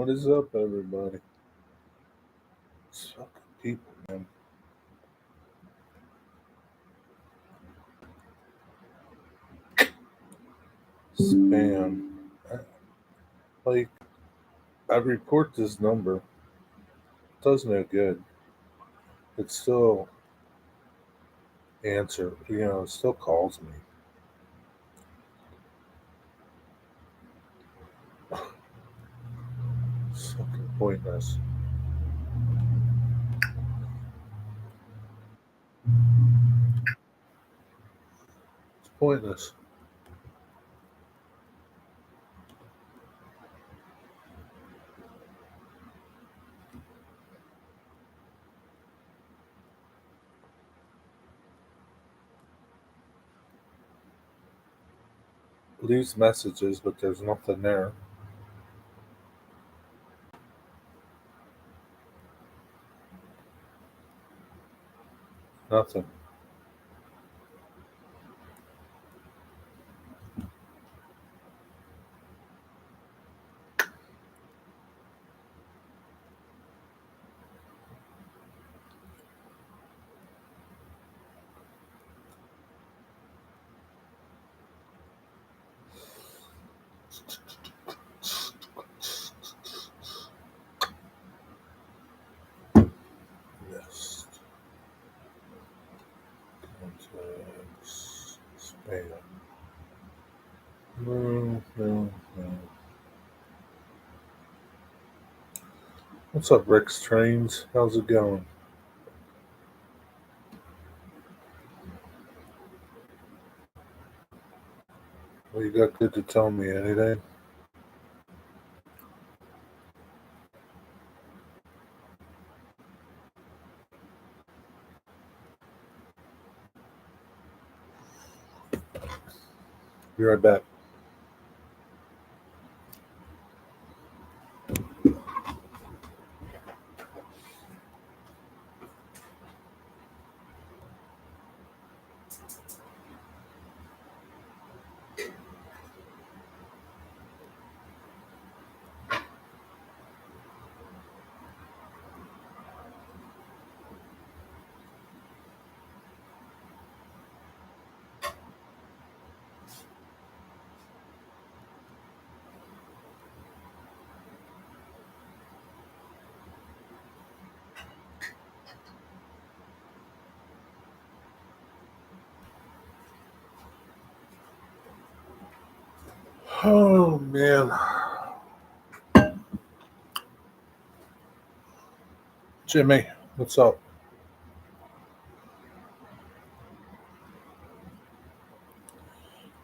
What is up, everybody? It's fucking people, man. Spam. I- Like, I report this number. It does no good. It still it still calls me. It's fucking pointless. It's pointless. Leaves messages, but there's nothing there. Nothing. Yes. Contacts. Spam. No, no, no. What's up, Rick's Trains? How's it going? What you got good to tell me? Anything? Be right back. Oh man, Jimmy, what's up?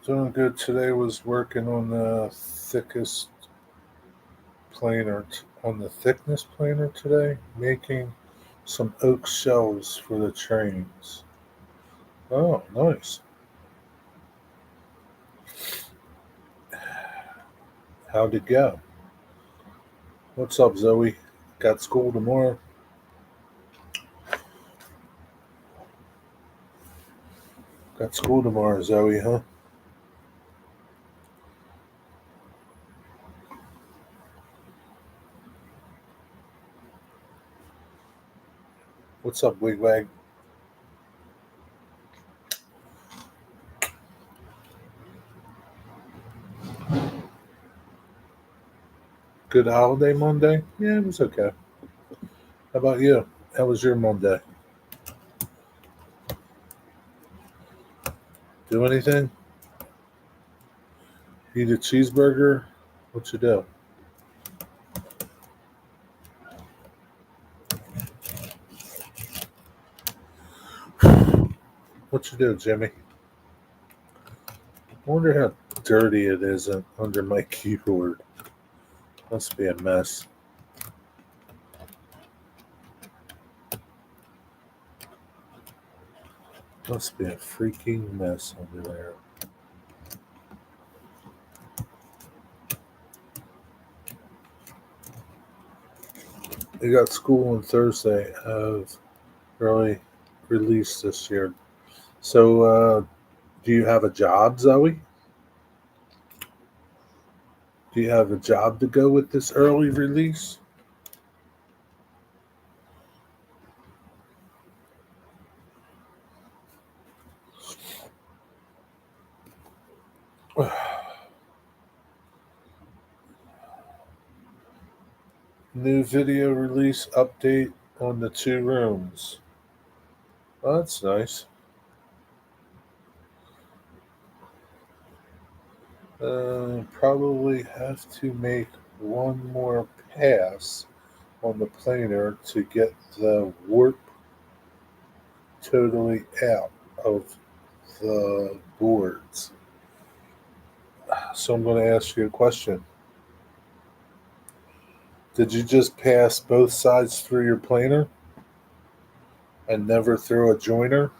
Doing good today. Was working on the thickest on the thickness planer today, making some oak shelves for the trains. Oh, nice. How'd it go? What's up, Zoe? Got school tomorrow? Got school tomorrow, Zoe, huh? What's up, Wigwag? Good holiday Monday? Yeah, it was okay. How about you? How was your Monday? Do anything? Eat a cheeseburger? What you do? What you do, Jimmy? I wonder how dirty it is under my keyboard. Must be a mess. Must be a freaking mess under there. We got school on Thursday of early release this year. So, do you have a job, Zoe? Do you have a job to go with this early release? New video release update on the 2 rooms. Oh, that's nice. Probably have to make one more pass on the planer to get the warp totally out of the boards. So I'm going to ask you a question. Did you just pass both sides through your planer and never throw a joiner?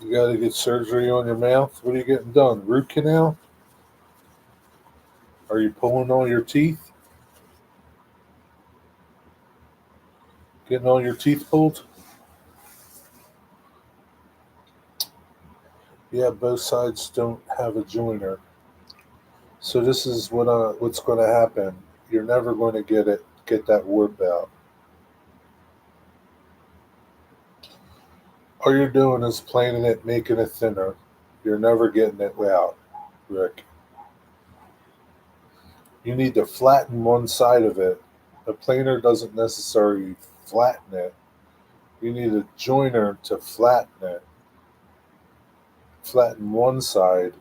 You got to get surgery on your mouth? What are you getting done? Root canal? Are you pulling all your teeth? Getting all your teeth pulled? Yeah, both sides don't have a joiner. So this is what's going to happen. You're never going to get that warp out. All you're doing is planing it, making it thinner. You're never getting it out, Rick. You need to flatten one side of it. The planer doesn't necessarily flatten it. You need a joiner to flatten it. Flatten one side,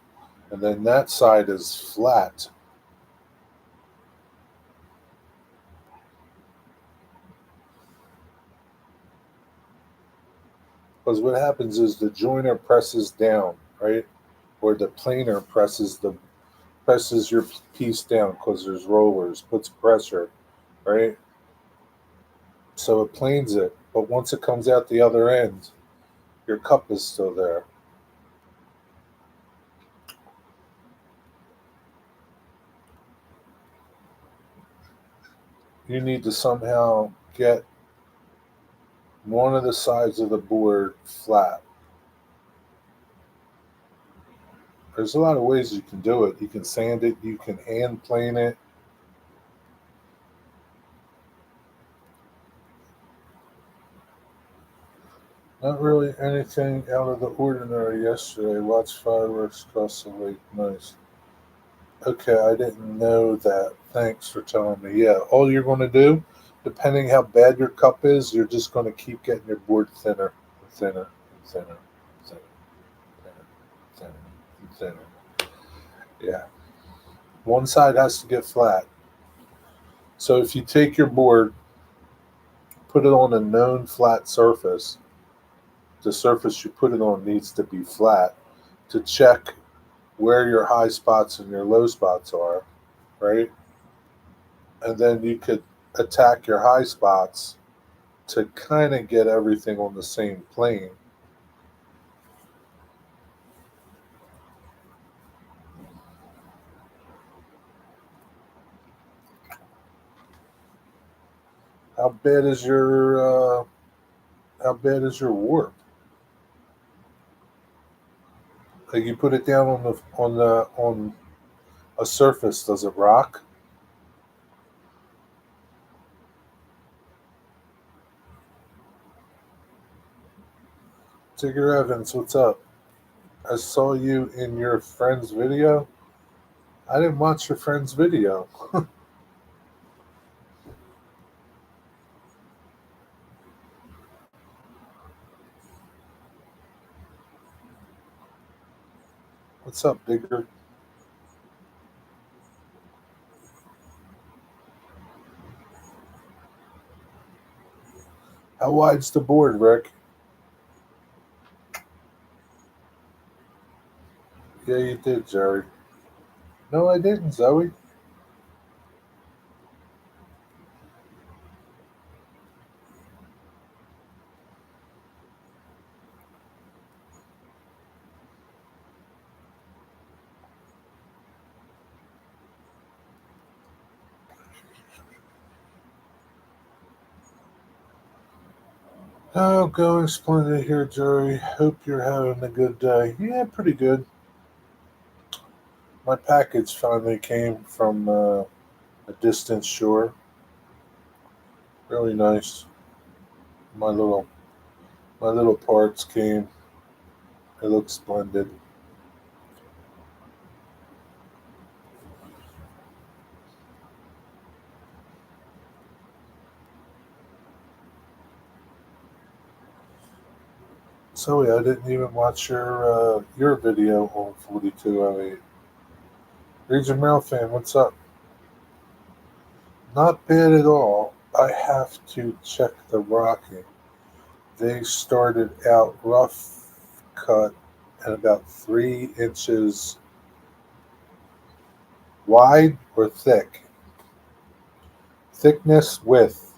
and then that side is flat. Because what happens is the joiner presses down, right? Or the planer presses your piece down because there's rollers, puts pressure, right? So it planes it. But once it comes out the other end, your cup is still there. You need to somehow get one of the sides of the board flat. There's a lot of ways you can do it. You can sand it, you can hand plane it. Not really anything out of the ordinary yesterday. Watched fireworks across the lake. Nice. Okay, I didn't know that. Thanks for telling me. Yeah, all you're going to do, depending how bad your cup is, you're just going to keep getting your board thinner, thinner, thinner, thinner, thinner, thinner, thinner. Yeah. One side has to get flat. So if you take your board, put it on a known flat surface, the surface you put it on needs to be flat to check where your high spots and your low spots are, right? And then you could attack your high spots to kind of get everything on the same plane. How bad is your warp? Like you put it down on a surface, does it rock? Tigger Evans, what's up? I saw you in your friend's video. I didn't watch your friend's video. What's up, Digger? How wide's the board, Rick? Yeah, you did, Jerry. No, I didn't, Zoe. Oh, going splendid here, Jerry. Hope you're having a good day. Yeah, pretty good. My package finally came from a distant shore. Really nice. My little my little parts came. It looks splendid. So yeah, I didn't even watch your video on 4208. Region Mail fan, what's up? Not bad at all. I have to check the rocking. They started out rough cut and about 3 inches wide or thick. Thickness, width.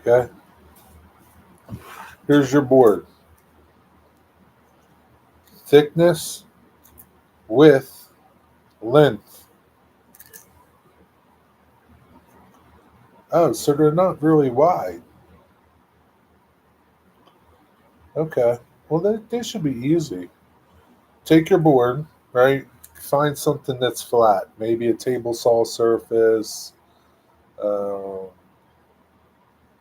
Okay. Here's your board. Thickness, width, length. Oh, so they're not really wide. Okay. Well, they should be easy. Take your board, right? Find something that's flat. Maybe a table saw surface, uh,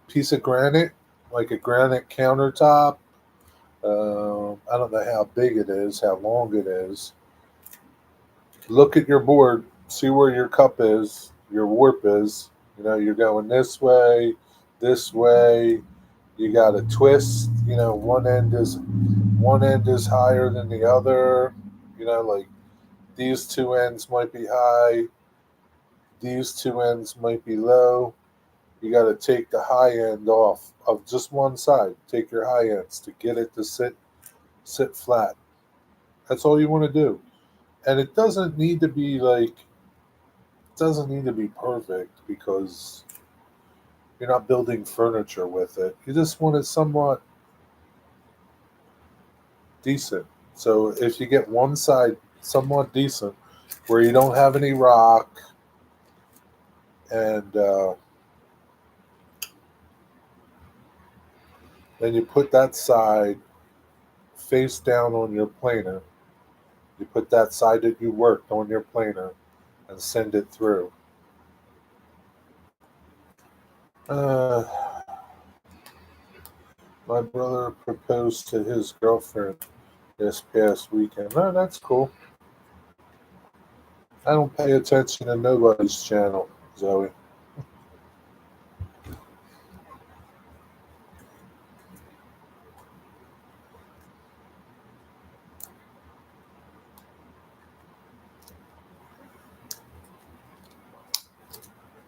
piece of granite, like a granite countertop. I don't know how big it is, how long it is. Look at your board, see where your cup is, your warp is. You know, you're going this way, this way. You got a twist. You know, one end is higher than the other. You know, like these two ends might be high, these two ends might be low. You got to take the high end off of just one side. Take your high ends to get it to sit flat. That's all you want to do. And it doesn't need to be perfect because you're not building furniture with it. You just want it somewhat decent. So if you get one side somewhat decent, where you don't have any rock, and then you put that side face down on your planer. You put that side that you worked on your planer and send it through. Uh, my brother proposed to his girlfriend this past weekend. Oh, that's cool. I don't pay attention to nobody's channel, Zoe.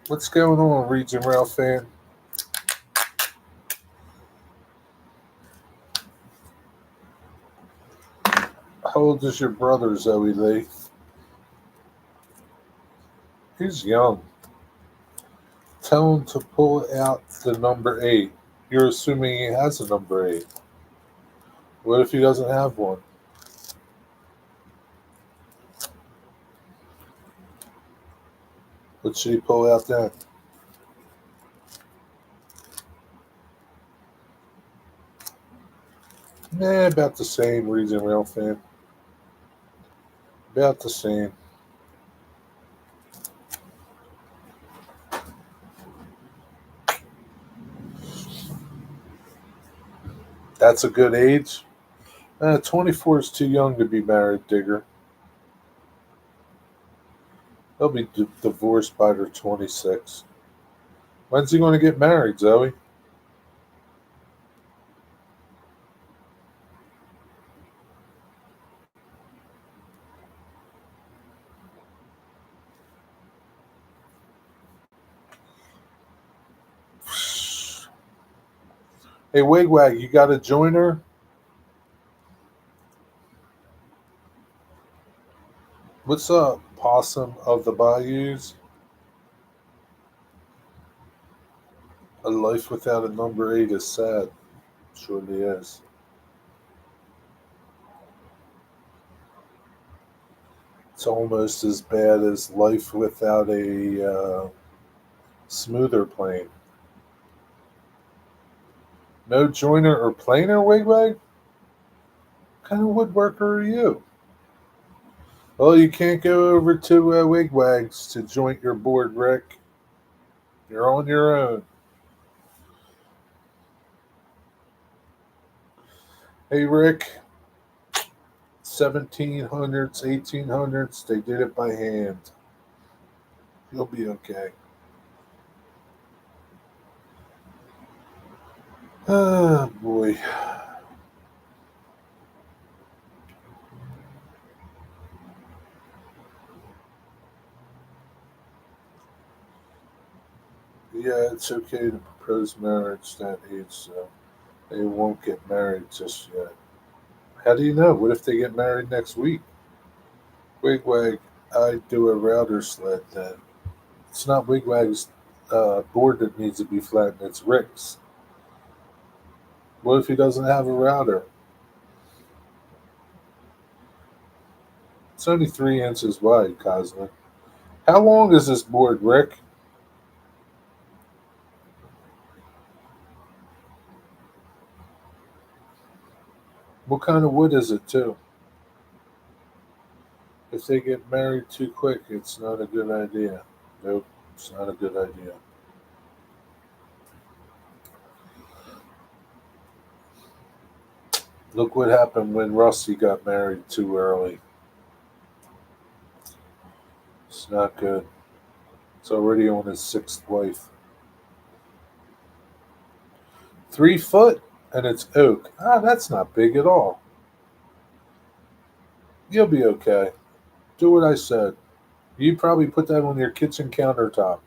What's going on, Region Rail fan? How old is your brother, Zoe Lee? He's young. Tell him to pull out the number 8. You're assuming he has a number 8. What if he doesn't have one? What should he pull out then? About the same, Region Rail fan. About the same. That's a good age. 24 is too young to be married, Digger. They'll be divorced by their 26. When's he going to get married, Zoe? Hey, Wigwag, you got a joiner? What's up, Possum of the Bayous? A life without a number 8 is sad. Surely is. It's almost as bad as life without a smoother plane. No joiner or planer, Wigwag? What kind of woodworker are you? Well, you can't go over to Wigwag's to joint your board, Rick. You're on your own. Hey, Rick, 1700s, 1800s, they did it by hand. You'll be okay. Oh, boy. Yeah, it's okay to propose marriage that age, so they won't get married just yet. How do you know? What if they get married next week? Wigwag, I do a router sled then. It's not Wigwag's board that needs to be flattened, it's Rick's. What if he doesn't have a router? It's only 3 inches wide, Cosmo. How long is this board, Rick? What kind of wood is it, too? If they get married too quick, it's not a good idea. Nope, it's not a good idea. Look what happened when Rusty got married too early. It's not good. It's already on his sixth wife. 3 foot, and it's oak. Ah, that's not big at all. You'll be okay. Do what I said. You probably put that on your kitchen countertop.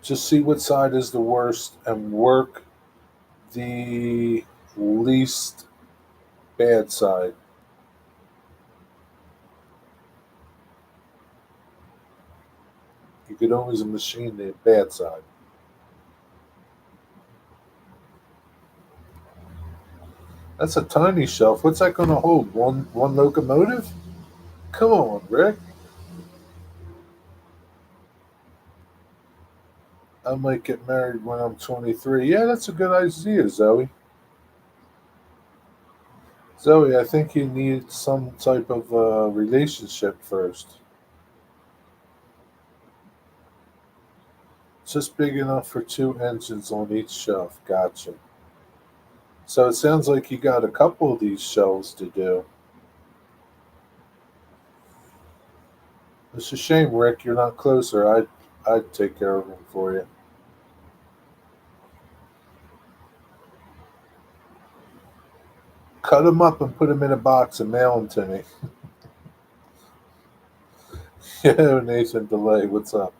Just see what side is the worst and work the least bad side. You could always machine the bad side. That's a tiny shelf. What's that going to hold? One locomotive? Come on, Rick. I might get married when I'm 23. Yeah, that's a good idea, Zoe. Zoe, I think you need some type of relationship first. Just big enough for 2 engines on each shelf. Gotcha. So it sounds like you got a couple of these shelves to do. It's a shame, Rick, you're not closer. I'd take care of them for you. Cut them up and put them in a box and mail them to me. Yeah, Nathan Delay, what's up?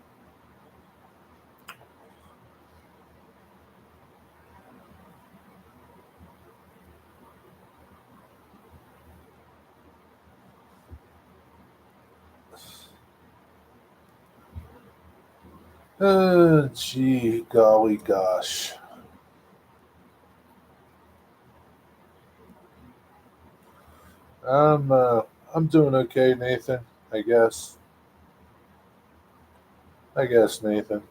Gee, golly gosh. I'm uh, I'm doing okay, Nathan. I guess. I guess, Nathan.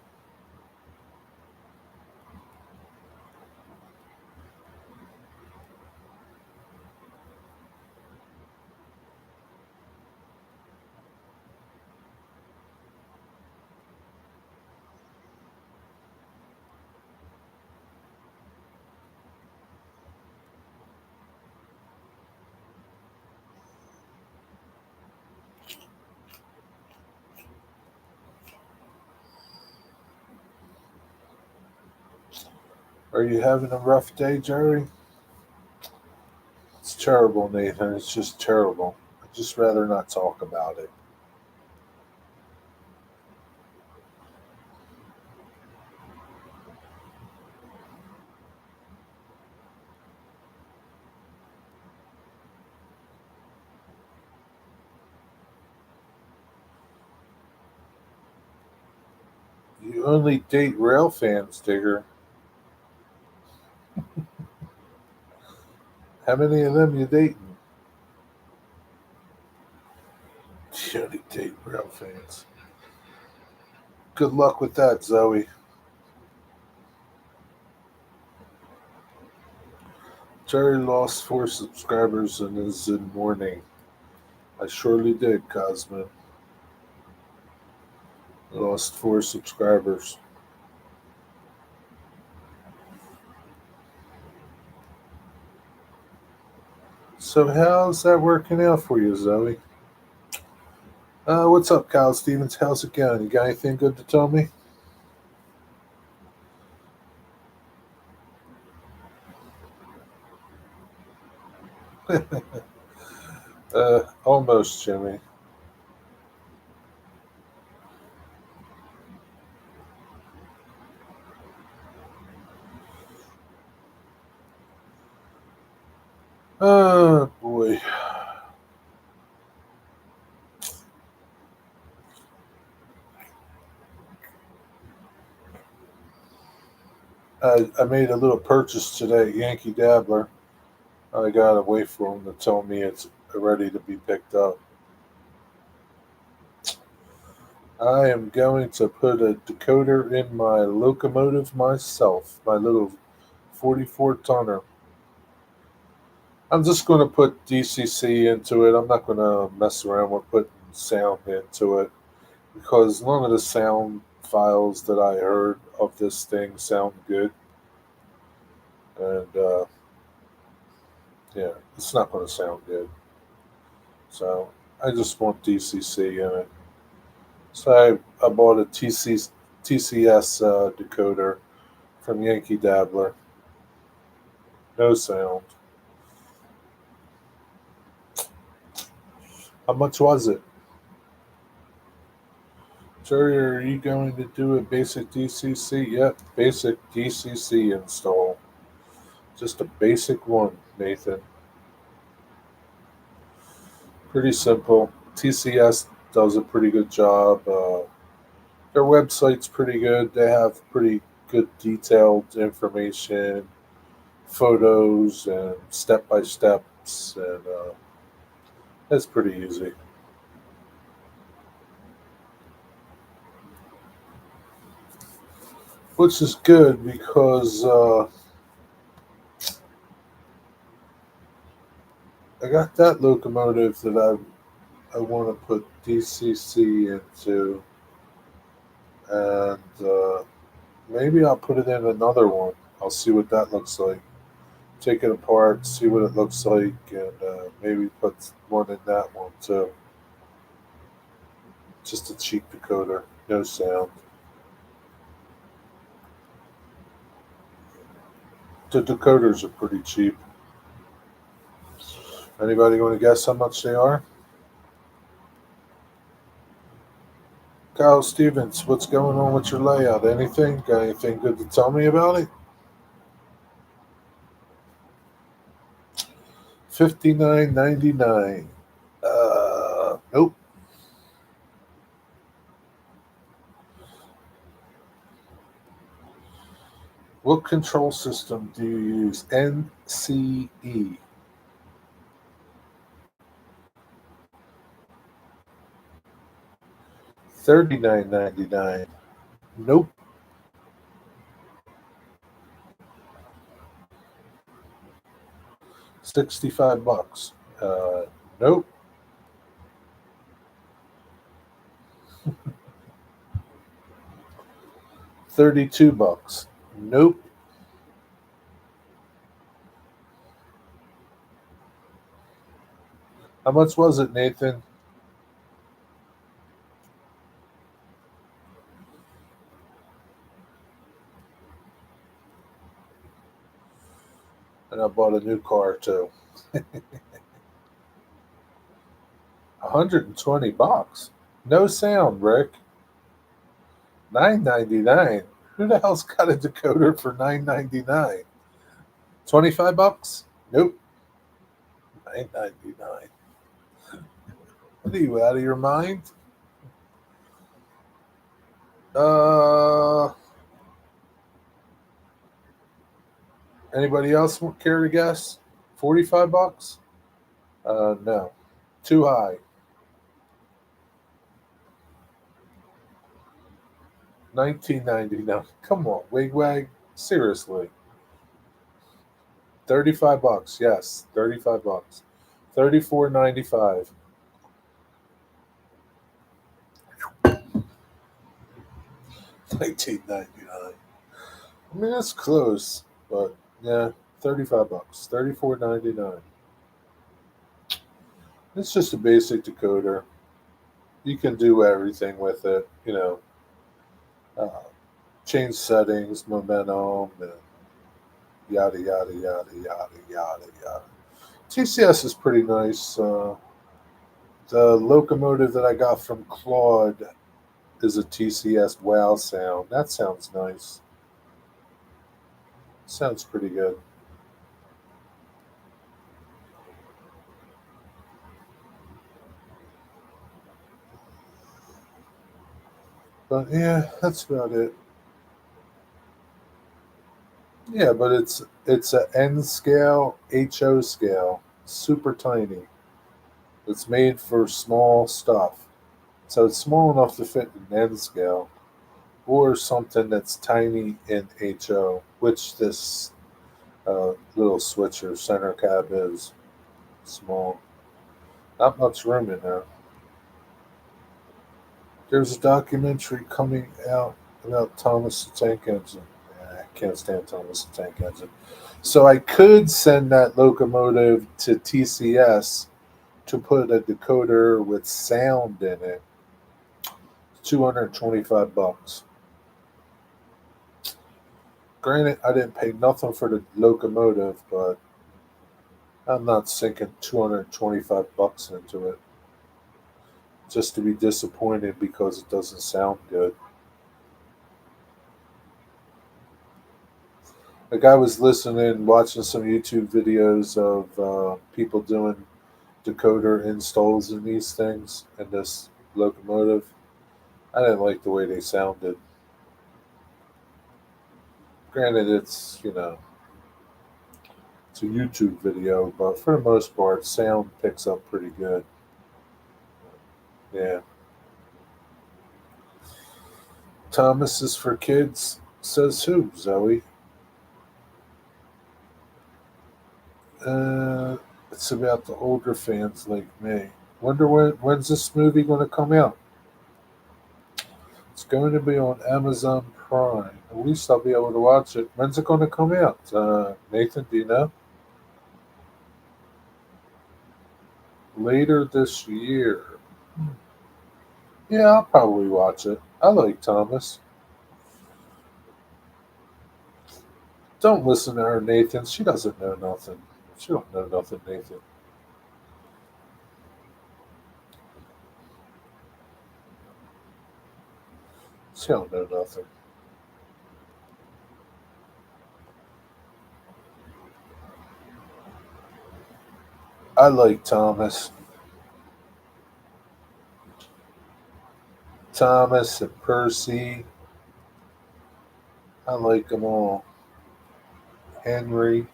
Are you having a rough day, Jerry? It's terrible, Nathan. It's just terrible. I'd just rather not talk about it. You only date rail fans, Digger. How many of them you dating? You only date rail fans. Good luck with that, Zoe. Jerry lost 4 subscribers and is in mourning. I surely did, Cosmo. Lost 4 subscribers. So how's that working out for you, Zoe? What's up, Kyle Stevens? How's it going? You got anything good to tell me? Almost, Jimmy. Oh boy. I made a little purchase today at Yankee Dabbler. I got to wait for them to tell me it's ready to be picked up. I am going to put a decoder in my locomotive myself, my little 44 tonner. I'm just going to put DCC into it. I'm not going to mess around with putting sound into it because none of the sound files that I heard of this thing sound good. And yeah, it's not going to sound good. So I just want DCC in it. So I bought a TCS decoder from Yankee Dabbler. No sound. How much was it? Jerry, are you going to do a basic DCC? Yep, basic DCC install. Just a basic one, Nathan. Pretty simple. TCS does a pretty good job. Their website's pretty good. They have pretty good detailed information, photos, and step by steps, and it's pretty easy. Which is good because I got that locomotive that I want to put DCC into, and maybe I'll put it in another one. I'll see what that looks like. Take it apart, see what it looks like, and maybe put one in that one too. Just a cheap decoder, no sound. The decoders are pretty cheap. Anybody want to guess how much they are? Kyle Stevens, what's going on with your layout? Anything? Got anything good to tell me about it? $59.99. Nope. What control system do you use? NCE. $39.99. Nope. 65 bucks. Nope. 32 bucks. Nope. How much was it, Nathan? And I bought a new car too. 120 bucks. No sound, Rick. 9.99. Who the hell's got a decoder for 9.99? 25 bucks? Nope. 9.99. What are you out of your mind? Uh, Anybody else care to guess? 45 bucks? No, too high. 19.99. Come on, wigwag. Seriously. $35. Yes, $35. 34.95. 19.99. I mean, that's close, but yeah, $35. 34.99. It's just a basic decoder. You can do everything with it. Uh, change settings, momentum, and yada yada yada yada yada yada. TCS is pretty nice. The locomotive that I got from Claude is a TCS Wow sound. That sounds nice. Sounds pretty good. But yeah, that's about it. Yeah, but it's a N scale, HO scale, super tiny. It's made for small stuff. So it's small enough to fit in N scale or something that's tiny in HO, which this little switcher center cab is small. Not much room in there. There's a documentary coming out about Thomas the Tank Engine. I can't stand Thomas the Tank Engine. So I could send that locomotive to TCS to put a decoder with sound in it. $225. Granted, I didn't pay nothing for the locomotive, but I'm not sinking $225 into it just to be disappointed because it doesn't sound good. Like I was listening, watching some YouTube videos of people doing decoder installs in these things in this locomotive. I didn't like the way they sounded. Granted, it's a YouTube video, but for the most part, sound picks up pretty good. Yeah. Thomas is for kids, says who, Zoe? Uh, it's about the older fans like me. Wonder when's this movie going to come out? It's going to be on Amazon Prime. At least I'll be able to watch it. When's it going to come out? Nathan, do you know? Later this year. Yeah, I'll probably watch it. I like Thomas. Don't listen to her, Nathan. She doesn't know nothing. She don't know nothing, Nathan. She don't know nothing. I like Thomas. Thomas and Percy. I like them all. Henry,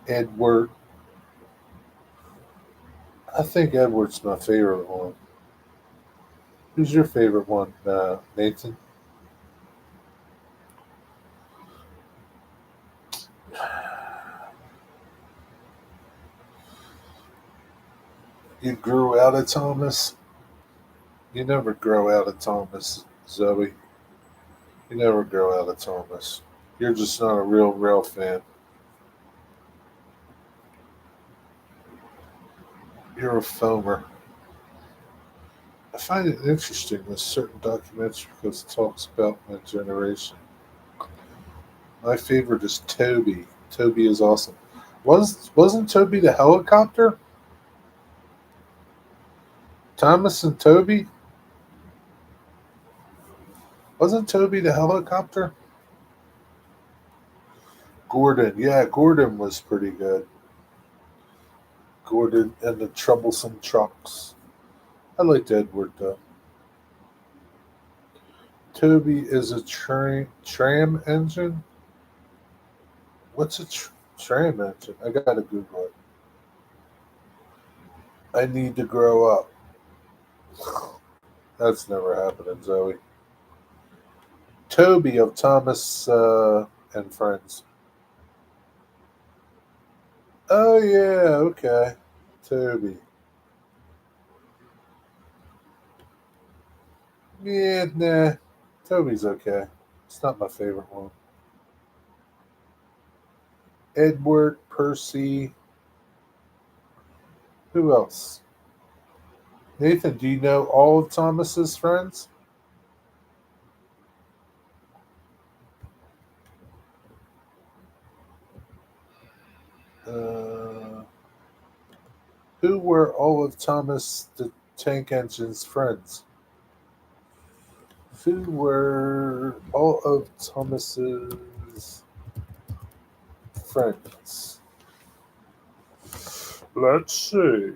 Edward. I think Edward's my favorite one. Who's your favorite one, Nathan? You grew out of Thomas? You never grow out of Thomas, Zoe. You never grow out of Thomas. You're just not a real fan. You're a foamer. I find it interesting with certain documentaries because it talks about my generation. My favorite is Toby. Toby is awesome. Wasn't Toby the helicopter? Thomas and Toby? Wasn't Toby the helicopter? Gordon. Yeah, Gordon was pretty good. Gordon and the troublesome trucks. I liked Edward though. Toby is a tram engine. What's a tram engine? I gotta Google it. I need to grow up. That's never happening, Zoe. Toby of Thomas and Friends. Oh yeah, okay. Toby. Yeah, nah. Toby's okay. It's not my favorite one. Edward, Percy. Who else? Nathan, do you know all of Thomas's friends? Uh, who were all of Thomas the Tank Engine's friends? Who were all of Thomas's friends? Let's see.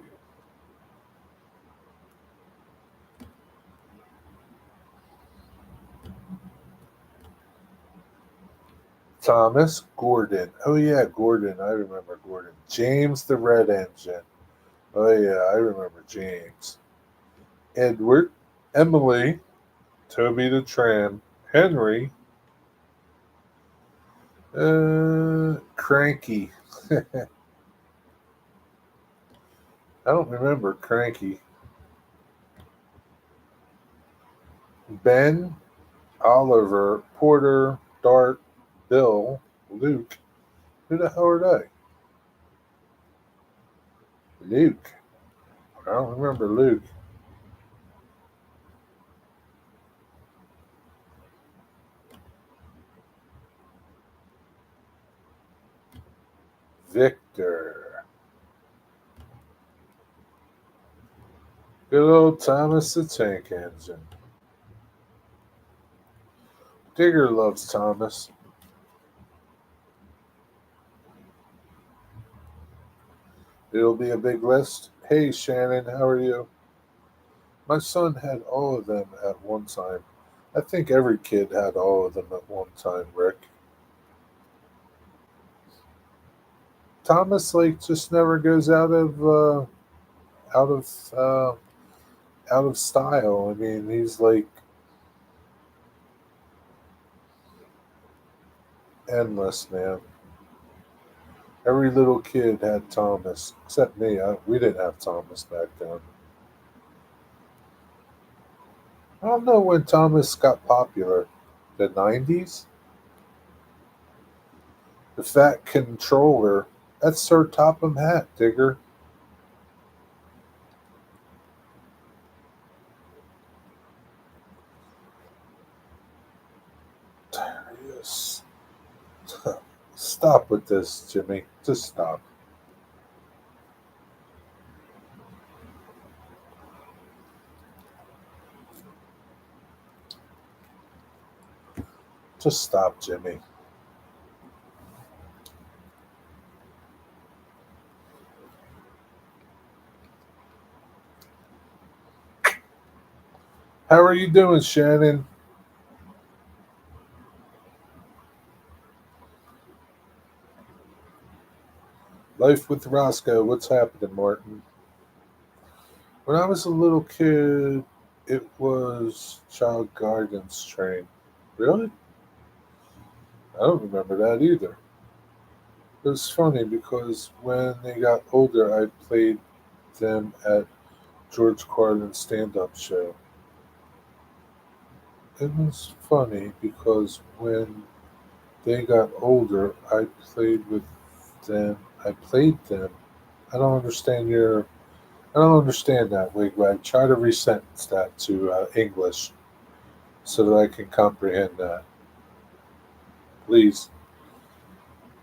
Thomas Gordon. Oh yeah, Gordon. I remember Gordon. James the Red Engine. Oh yeah, I remember James. Edward, Emily, Toby the Tram, Henry, Cranky. I don't remember Cranky. Ben, Oliver, Porter, Dart, Bill, Luke. Who the hell are they? Luke. I don't remember Luke. Victor. Good old Thomas the Tank Engine. Digger loves Thomas. It'll be a big list. Hey Shannon, how are you? My son had all of them at one time. I think every kid had all of them at one time, Rick. Thomas like just never goes out of uh, out of style. I mean, he's like endless, man. Every little kid had Thomas, except me. We didn't have Thomas back then. I don't know when Thomas got popular. The 90s? The Fat Controller. That's Sir Topham Hat, Digger. Darius. Stop with this, Jimmy. Just stop. Just stop, Jimmy. How are you doing, Shannon? Life with Roscoe. What's happening, Martin? When I was a little kid, it was Child Guidance Train. Really? I don't remember that either. It was funny because when they got older, I played them at George Carlin's stand up show. It was funny because when they got older, I played them. I don't understand your. I don't understand that, Wigwag. Try to resentence that to English so that I can comprehend that. Please.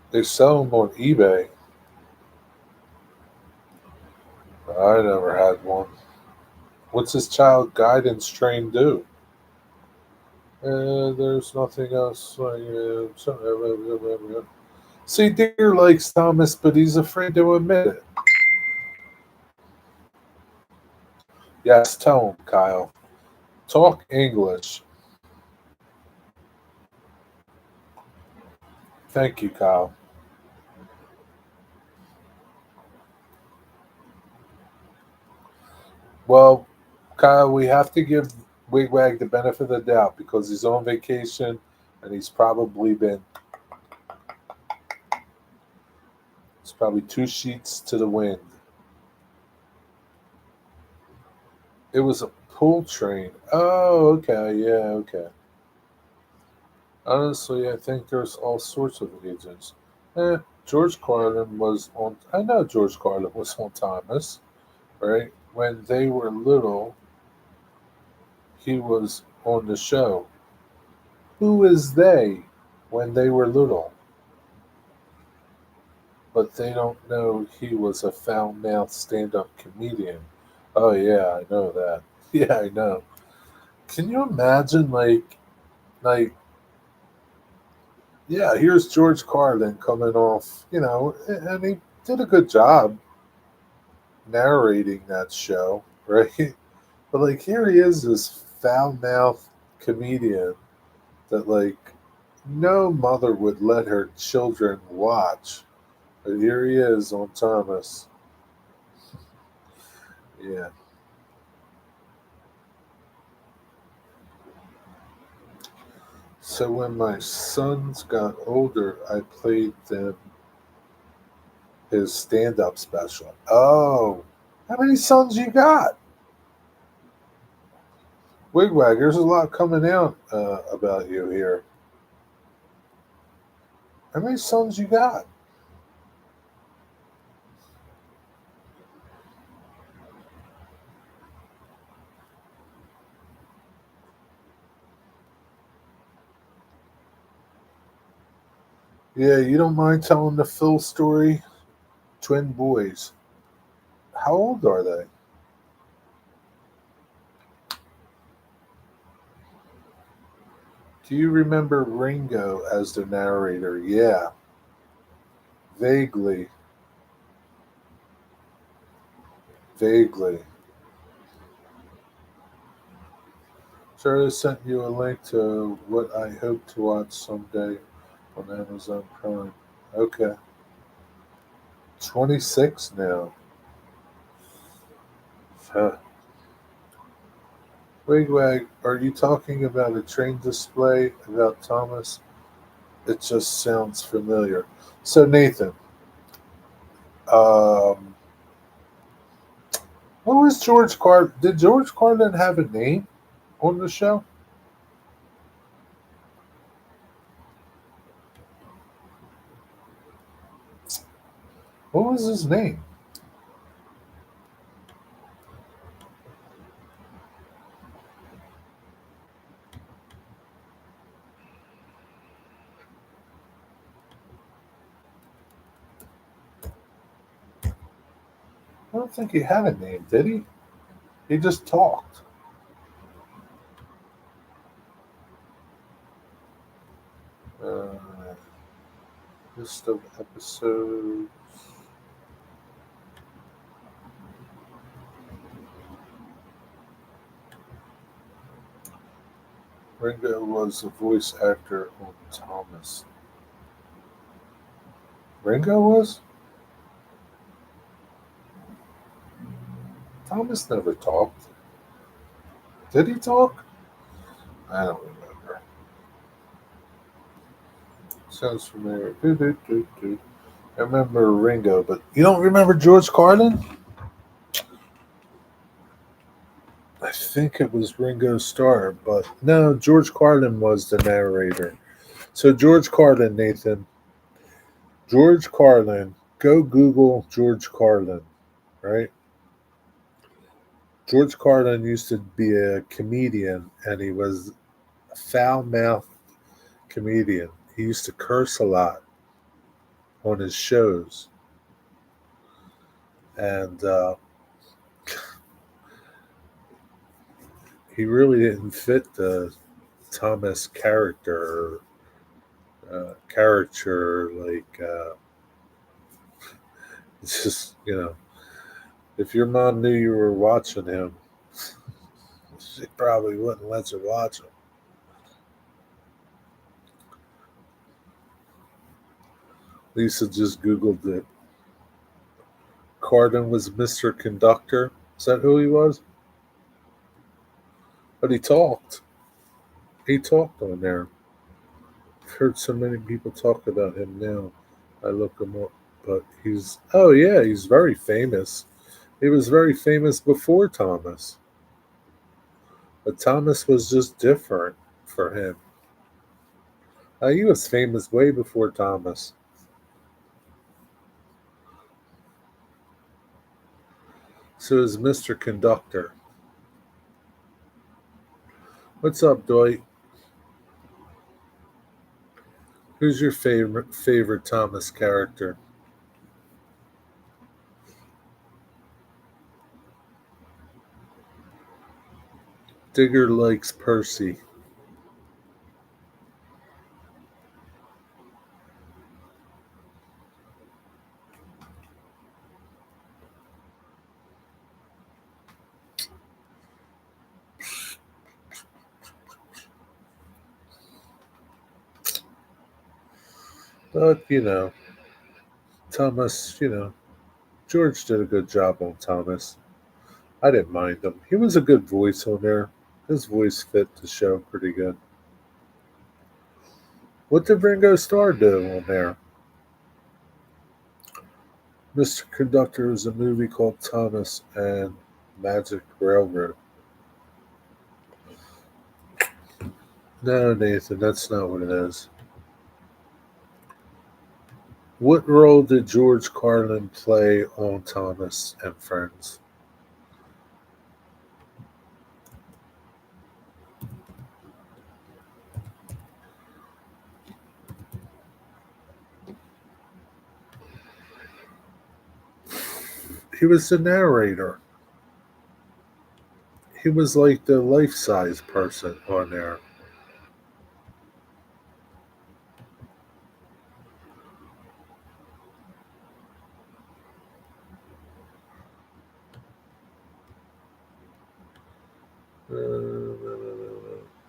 They sell them on eBay. I never had one. What's this child guidance train do? There's nothing else. See, Deer likes Thomas, but he's afraid to admit it. Yes, tell him, Kyle. Talk English. Thank you, Kyle. Well, Kyle, we have to give Wigwag the benefit of the doubt because he's on vacation and he's probably been It's probably two sheets to the wind. It was a pull train. Oh, okay, yeah, okay. Honestly, I think there's all sorts of agents. George Carlin was on. I know George Carlin was on Thomas, right? When they were little, he was on the show. Who is they when they were little? But they don't know he was a foul mouthed stand up comedian. Oh, yeah, I know that. Yeah, I know. Can you imagine, like, yeah, here's George Carlin coming off, and he did a good job narrating that show, right? But like here he is, this foul mouthed comedian that like no mother would let her children watch. But here he is on Thomas. Yeah. So when my sons got older, I played them his stand up special. Oh, how many sons you got? Wigwag, there's a lot coming out about you here. How many sons you got? Yeah, you don't mind telling the Phil story? Twin boys. How old are they? Do you remember Ringo as the narrator? Yeah, vaguely. Vaguely. Charlie sent you a link to what I hope to watch someday on Amazon Prime. Okay. 26 now. Huh. Wigwag, are you talking about a train display about Thomas? It just sounds familiar. So, Nathan, um, what was George Carlin? Did George Carlin have a name on the show? What was his name? I don't think he had a name, did he? He just talked. Uh, list of episodes. Ringo was a voice actor on Thomas. Ringo was? Thomas never talked. Did he talk? I don't remember. Sounds familiar. Do, do, do, do. I remember Ringo, but you don't remember George Carlin? I think it was Ringo Starr, but no, George Carlin was the narrator. So George Carlin, Nathan. George Carlin. Go Google George Carlin, right? George Carlin used to be a comedian, and he was a foul mouthed comedian. He used to curse a lot on his shows, and he really didn't fit the Thomas character. Like it's just if your mom knew you were watching him, she probably wouldn't let you watch him. Lisa just Googled it. Carden was Mr. Conductor. Is that who he was? But he talked. He talked on there. I've heard so many people talk about him now. I look him up. but oh yeah, he's very famous. He was very famous before Thomas, but Thomas was just different for him. He was famous way before Thomas. So is Mr. Conductor. What's up, Dwight? Who's your favorite Thomas character? Digger likes Percy. But, Thomas, George did a good job on Thomas. I didn't mind him. He was a good voice on there. His voice fit the show pretty good. What did Ringo Starr do on there? Mr. Conductor is a movie called Thomas and Magic Railroad. No, Nathan, that's not what it is. What role did George Carlin play on Thomas and Friends? He was the narrator. He was like the life size person on there.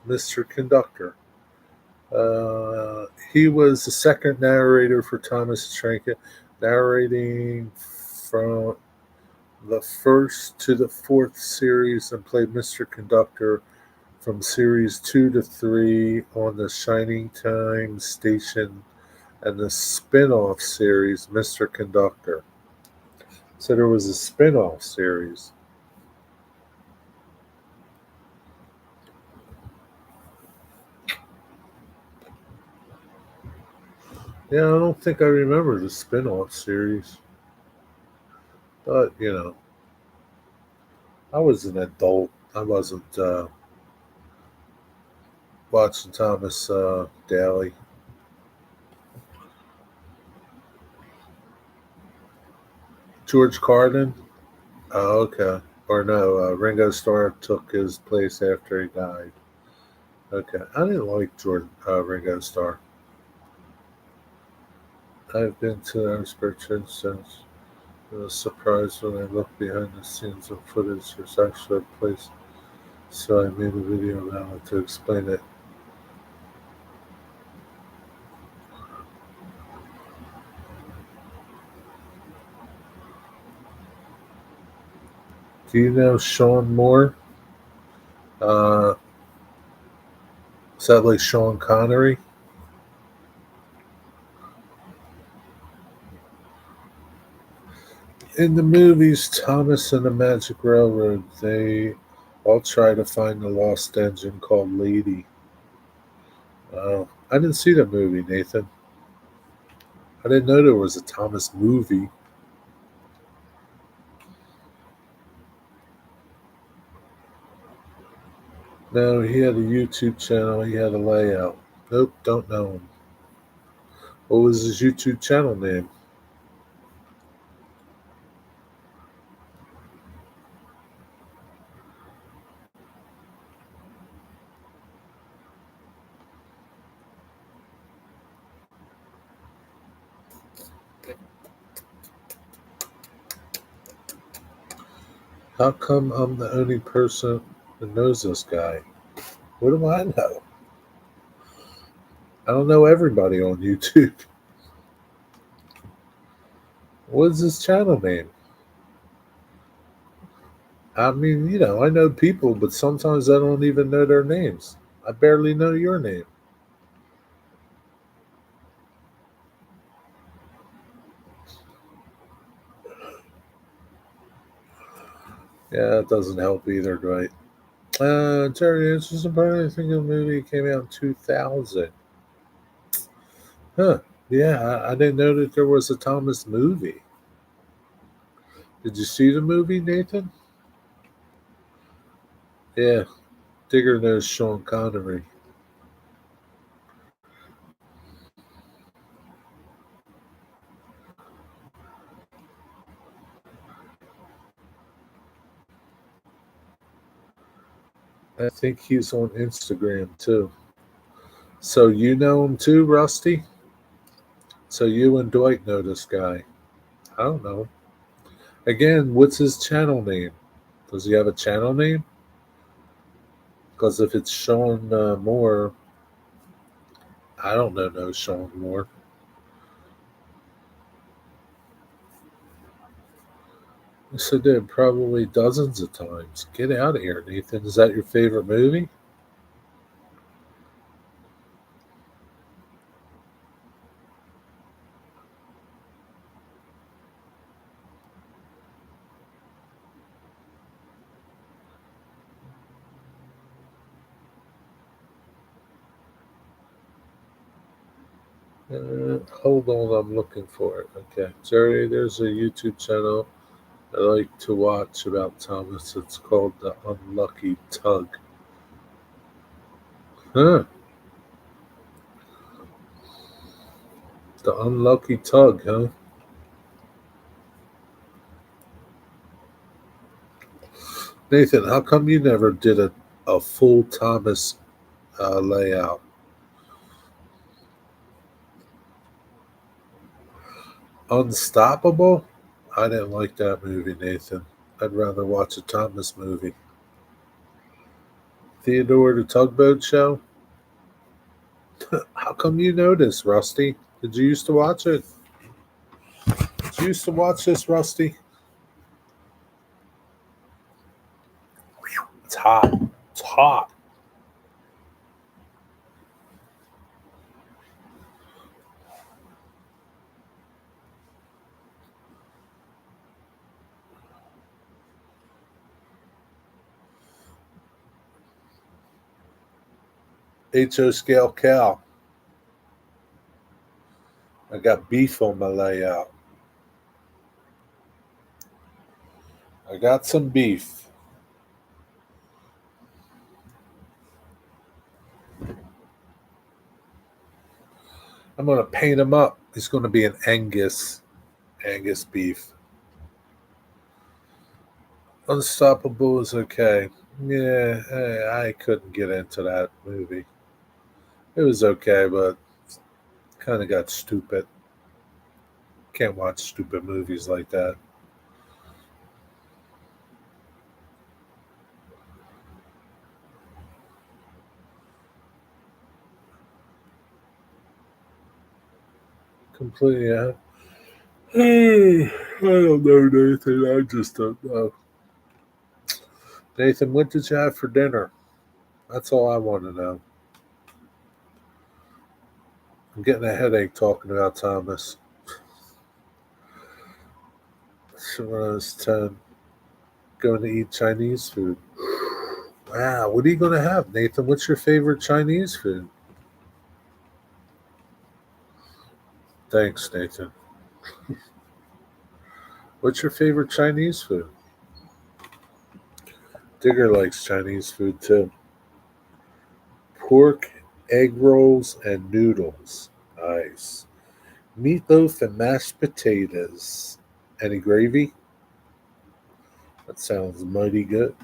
Mr. Conductor. He was the second narrator for Thomas Trinket, narrating from the first to the fourth series and played Mr. Conductor from series 2 to 3 on the Shining Time station and the spin off series Mr. Conductor. So there was a spin off series. Yeah, I don't think I remember the spin off series. But, I was an adult. I wasn't watching Thomas daily. George Carlin? Oh, okay. Or no, Ringo Starr took his place after he died. Okay. I didn't like Ringo Starr. I've been to Harrisburg Church since. I was surprised when I looked behind the scenes of footage was actually a place, so I made a video about it to explain it. Do you know Sean Moore? Uh, is that like Sean Connery? In the movies Thomas and the Magic Railroad, they all try to find the lost engine called Lady. I didn't see the movie, Nathan. I didn't know there was a Thomas movie. No, he had a YouTube channel. He had a layout. Nope, don't know him. What was his YouTube channel name? How come I'm the only person that knows this guy? What do I know? I don't know everybody on YouTube. What's his channel name? I mean, I know people, but sometimes I don't even know their names. I barely know your name. Yeah, it doesn't help either, right? Terry, interesting part. I think the movie came out in 2000. Huh. Yeah, I didn't know that there was a Thomas movie. Did you see the movie, Nathan? Yeah, Digger knows Sean Connery. I think he's on Instagram too. So you know him too, Rusty? So you and Dwight know this guy. I don't know. Again, what's his channel name? Does he have a channel name? Because if it's Sean Moore, I don't know no Sean Moore. Yes, I did probably dozens of times. Get out of here, Nathan. Is that your favorite movie? Hold on, I'm looking for it. Okay, Jerry, there's a YouTube channel I like to watch about Thomas. It's called The Unlucky Tug. Huh, The Unlucky Tug, huh? Nathan, how come you never did a full Thomas layout? Unstoppable? I didn't like that movie, Nathan. I'd rather watch a Thomas movie. Theodore the Tugboat Show? How come you know this, Rusty? Did you used to watch it? Did you used to watch this, Rusty? It's hot. It's hot. HO Scale Cal. I got beef on my layout. I got some beef. I'm going to paint him up. He's going to be an Angus beef. Unstoppable is okay. Yeah, I couldn't get into that movie. It was okay, but kind of got stupid. Can't watch stupid movies like that. Completely. I don't know, Nathan. I just don't know. Nathan, what did you have for dinner? That's all I want to know. I'm getting a headache talking about Thomas. So when I was 10, going to eat Chinese food. Wow, what are you going to have, Nathan? What's your favorite Chinese food? Thanks, Nathan. What's your favorite Chinese food? Digger likes Chinese food too. Pork, egg rolls, and noodles. Nice. Meatloaf and mashed potatoes. Any gravy? That sounds mighty good.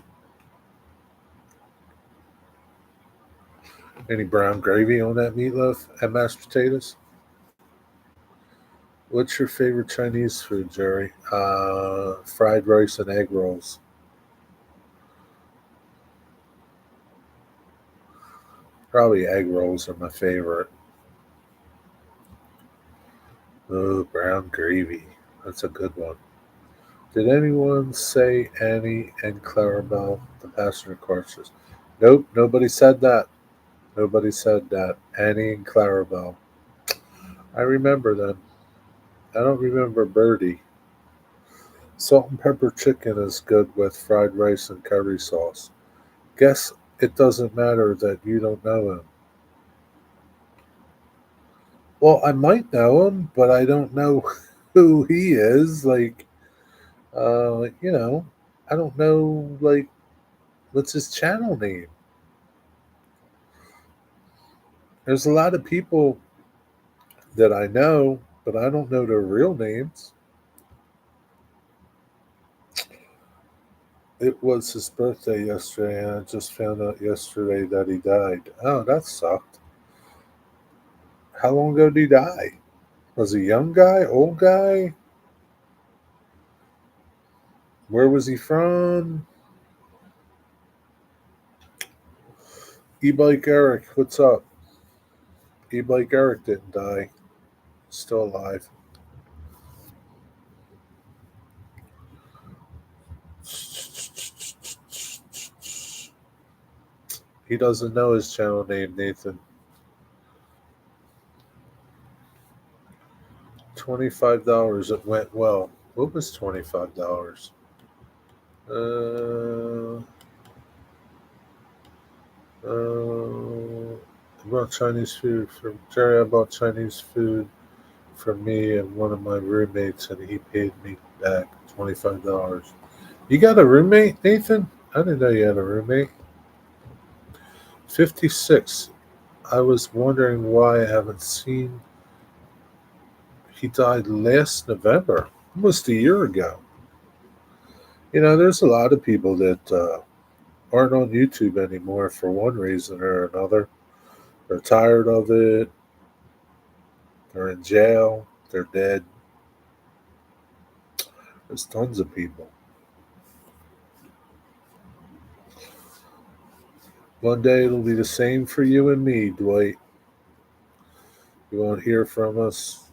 Any brown gravy on that meatloaf and mashed potatoes? What's your favorite Chinese food, Jerry? Fried rice and egg rolls. Probably egg rolls are my favorite. Oh, brown gravy. That's a good one. Did anyone say Annie and Clarabelle, the passenger courses? Nope, nobody said that. Nobody said that. Annie and Clarabelle. I remember them. I don't remember Birdie. Salt and pepper chicken is good with fried rice and curry sauce. Guess it doesn't matter that you don't know him. Well, I might know him, but I don't know who he is. You know, I don't know, like, what's his channel name? There's a lot of people that I know, but I don't know their real names. It was his birthday yesterday, and I just found out yesterday that he died. Oh, that sucked. How long ago did he die? Was he a young guy, old guy? Where was he from? E-Bike Eric, what's up? E-Bike Eric didn't die. Still alive. He doesn't know his channel name, Nathan. $25. It went well. What was $25? Uh, I bought Chinese food from Jerry. I bought Chinese food for me and one of my roommates, and he paid me back $25. You got a roommate, Nathan? I didn't know you had a roommate. 56. I was wondering why I haven't seen. He died last November, almost a year ago. You know, there's a lot of people that aren't on YouTube anymore for one reason or another. They're tired of it. They're in jail. They're dead. There's tons of people. One day it'll be the same for you and me, Dwight. You won't hear from us.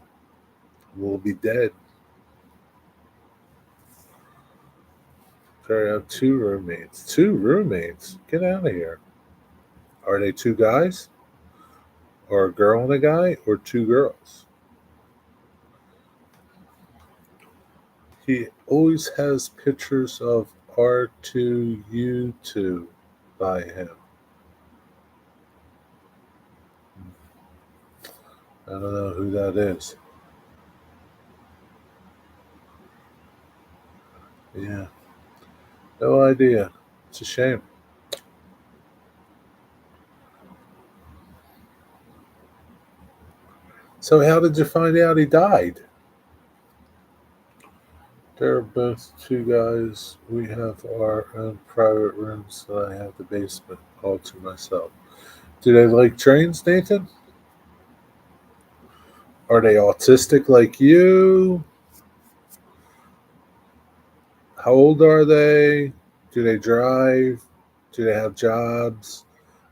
We'll be dead. Sorry, I have two roommates. Two roommates? Get out of here. Are they two guys? Or a girl and a guy? Or two girls? He always has pictures of R2U2 by him. I don't know who that is. Yeah, no idea. It's a shame. So, how did you find out he died? They're both two guys. We have our own private rooms, so I have the basement all to myself. Do they like trains, Nathan? Are they autistic like you? How old are they? Do they drive? Do they have jobs?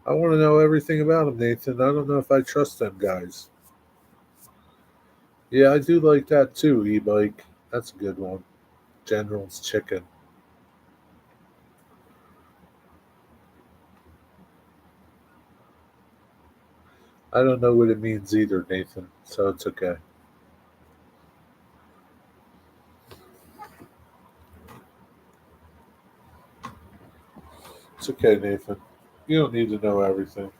I want to know everything about them, Nathan. I don't know if I trust them guys. Yeah, I do like that too, e-bike. That's a good one. General's Chicken. I don't know what it means either, Nathan, so it's okay. It's okay, Nathan. You don't need to know everything.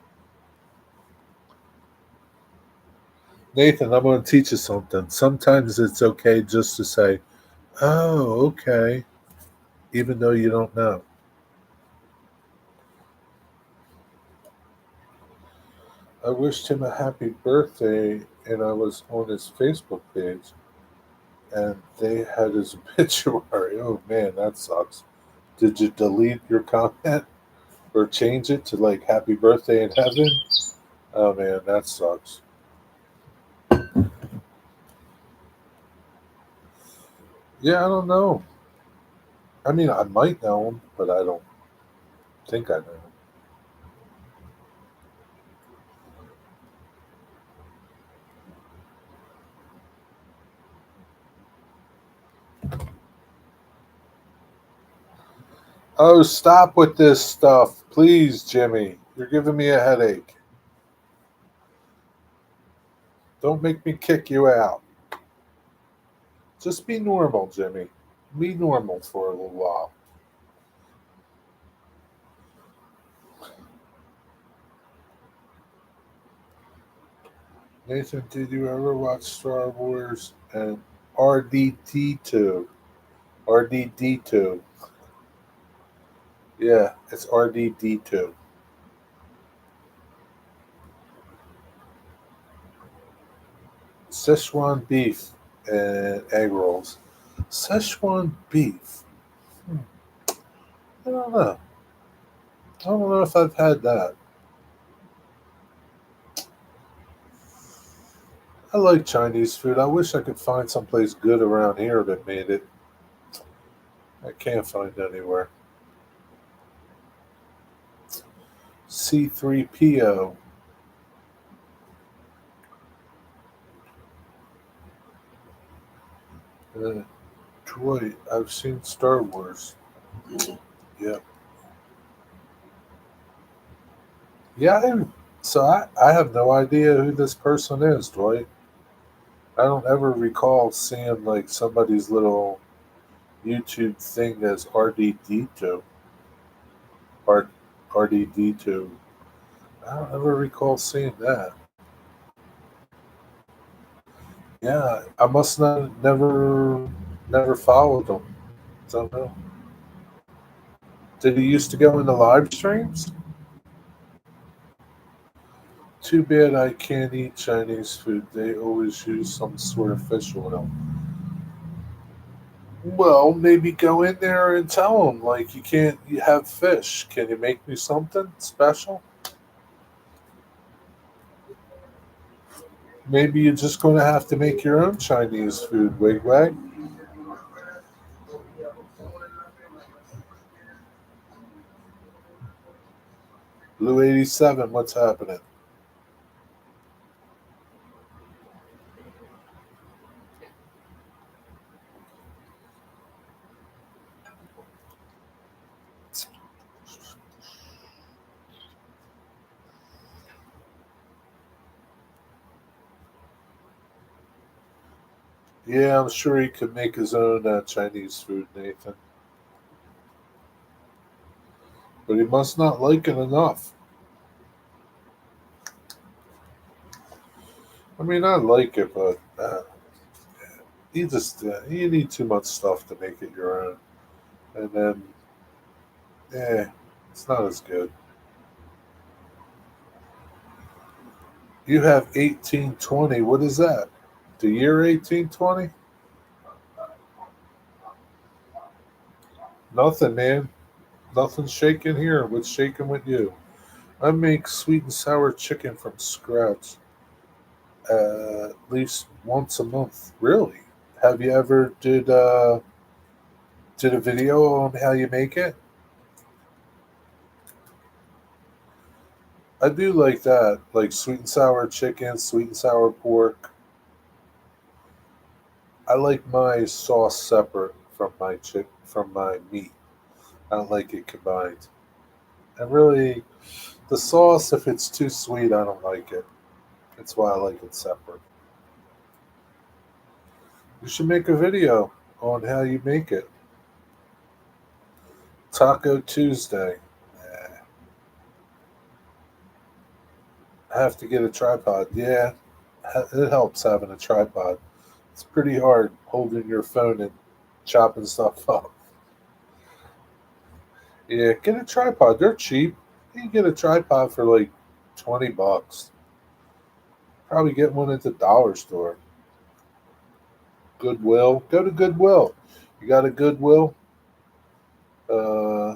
Nathan, I'm going to teach you something. Sometimes it's okay just to say, oh, okay, even though you don't know. I wished him a happy birthday, and I was on his Facebook page, and they had his obituary. Oh, man, that sucks. Did you delete your comment or change it to like happy birthday in heaven? Oh, man, that sucks. Yeah, I don't know. I mean, I might know him, but I don't think I know him. Oh, stop with this stuff. Please, Jimmy. You're giving me a headache. Don't make me kick you out. Just be normal, Jimmy. Be normal for a little while. Nathan, did you ever watch Star Wars and RDT2? RDD2. Yeah, it's RDD2. Szechuan beef and egg rolls. Szechuan beef. Hmm, I don't know. I don't know if I've had that. I like Chinese food. I wish I could find someplace good around here that made it. I can't find anywhere. C3PO. Uh, Troy, I've seen Star Wars. Yeah. Yeah, I have no idea who this person is, Dwight. I don't ever recall seeing like somebody's little YouTube thing as RDD2. R, RDD2. I don't ever recall seeing that. Yeah, I must not never followed him. Don't know. Did he used to go into live streams? Too bad I can't eat Chinese food. They always use some sort of fish oil. Well, maybe go in there and tell them, like, you have fish. Can you make me something special? Maybe you're just going to have to make your own Chinese food, Wigwag. Blue 87, what's happening? Yeah, I'm sure he could make his own Chinese food, Nathan. But he must not like it enough. I mean, I like it, but you need too much stuff to make it your own. And then, it's not as good. You have 1820. What is that? The year 1820? Nothing, man. Nothing shaking here. What's shaking with you? I make sweet and sour chicken from scratch at least once a month. Really? Have you ever did a video on how you make it? I do like that, like sweet and sour chicken, sweet and sour pork. I like my sauce separate from my meat. I don't like it combined. And really, the sauce, if it's too sweet, I don't like it. That's why I like it separate. You should make a video on how you make it. Taco Tuesday. I have to get a tripod. Yeah, it helps having a tripod. It's pretty hard holding your phone and chopping stuff up. Yeah, get a tripod. They're cheap. You can get a tripod for like $20. Probably get one at the dollar store. Goodwill. Go to Goodwill. You got a Goodwill? Uh,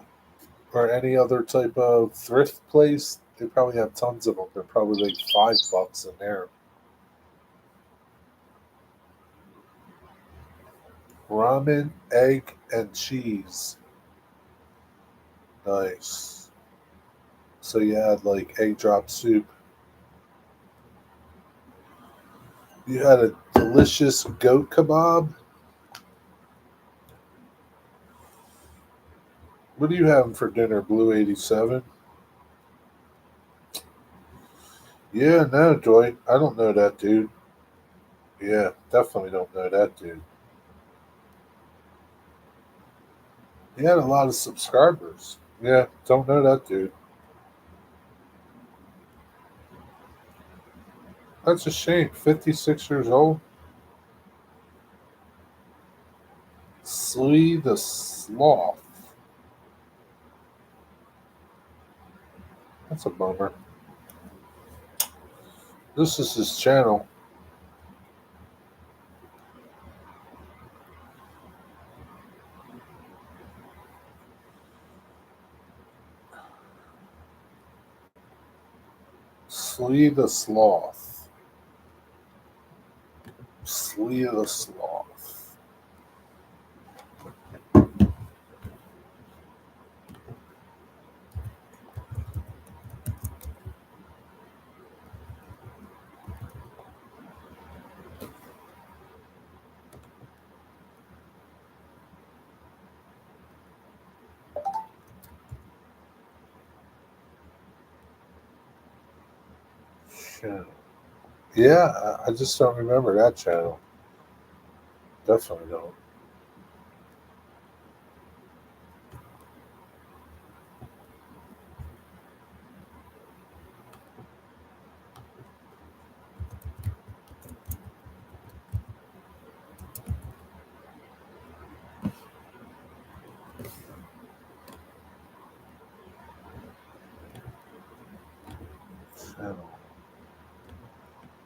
or any other type of thrift place? They probably have tons of them. They're probably like $5 in there. Ramen, egg, and cheese. Nice. So you had like egg drop soup. You had a delicious goat kebab. What are you having for dinner, Blue 87? Yeah, no, Joy. I don't know that dude. Yeah, definitely don't know that dude. He had a lot of subscribers. Yeah, don't know that dude. That's a shame. 56 years old. Slee the Sloth. That's a bummer. This is his channel. Slee the Sloth. Slee the Sloth. Channel. Yeah, I just don't remember that channel. Definitely don't. Channel.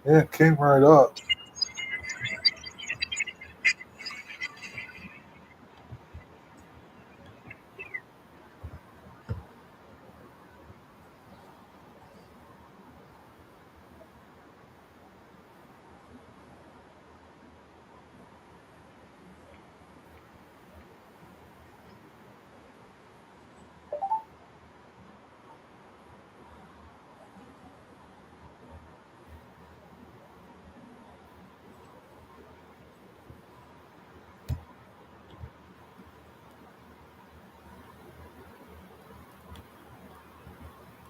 Yeah, it came right up.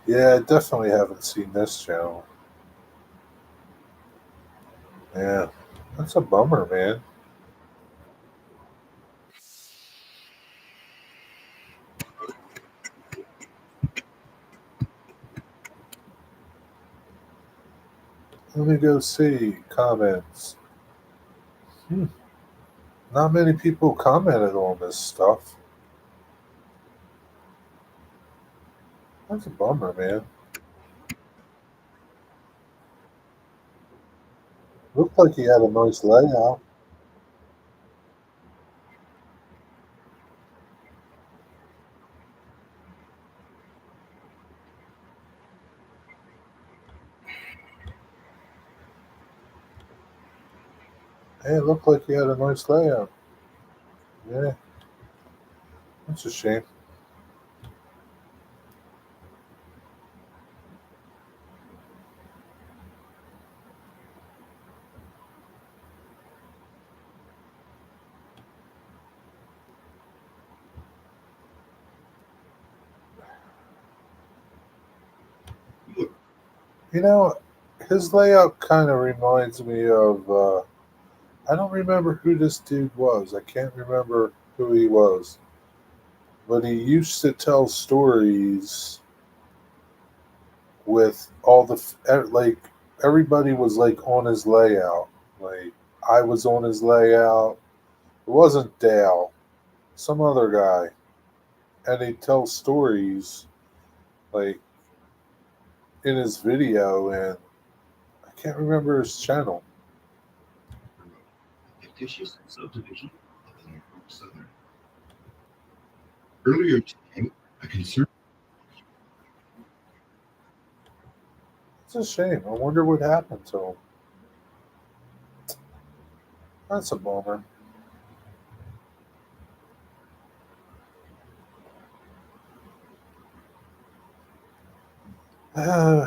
Yeah, I definitely haven't seen this channel. Yeah, that's a bummer, man. Let me go see comments. Hmm. Not many people commented on this stuff. That's a bummer, man. Looked like he had a nice layout. Hey, it looked like he had a nice layout. Yeah, that's a shame. You know, his layout kind of reminds me of. I don't remember who this dude was. I can't remember who he was. But he used to tell stories with all the. Like, everybody was like on his layout. Like, I was on his layout. It wasn't Dale, some other guy. And he'd tell stories, like, in his video, and I can't remember his channel. Fictitious subdivision of the Norfolk Southern. Earlier today, a concern. It's a shame. I wonder what happened to him. That's a bummer.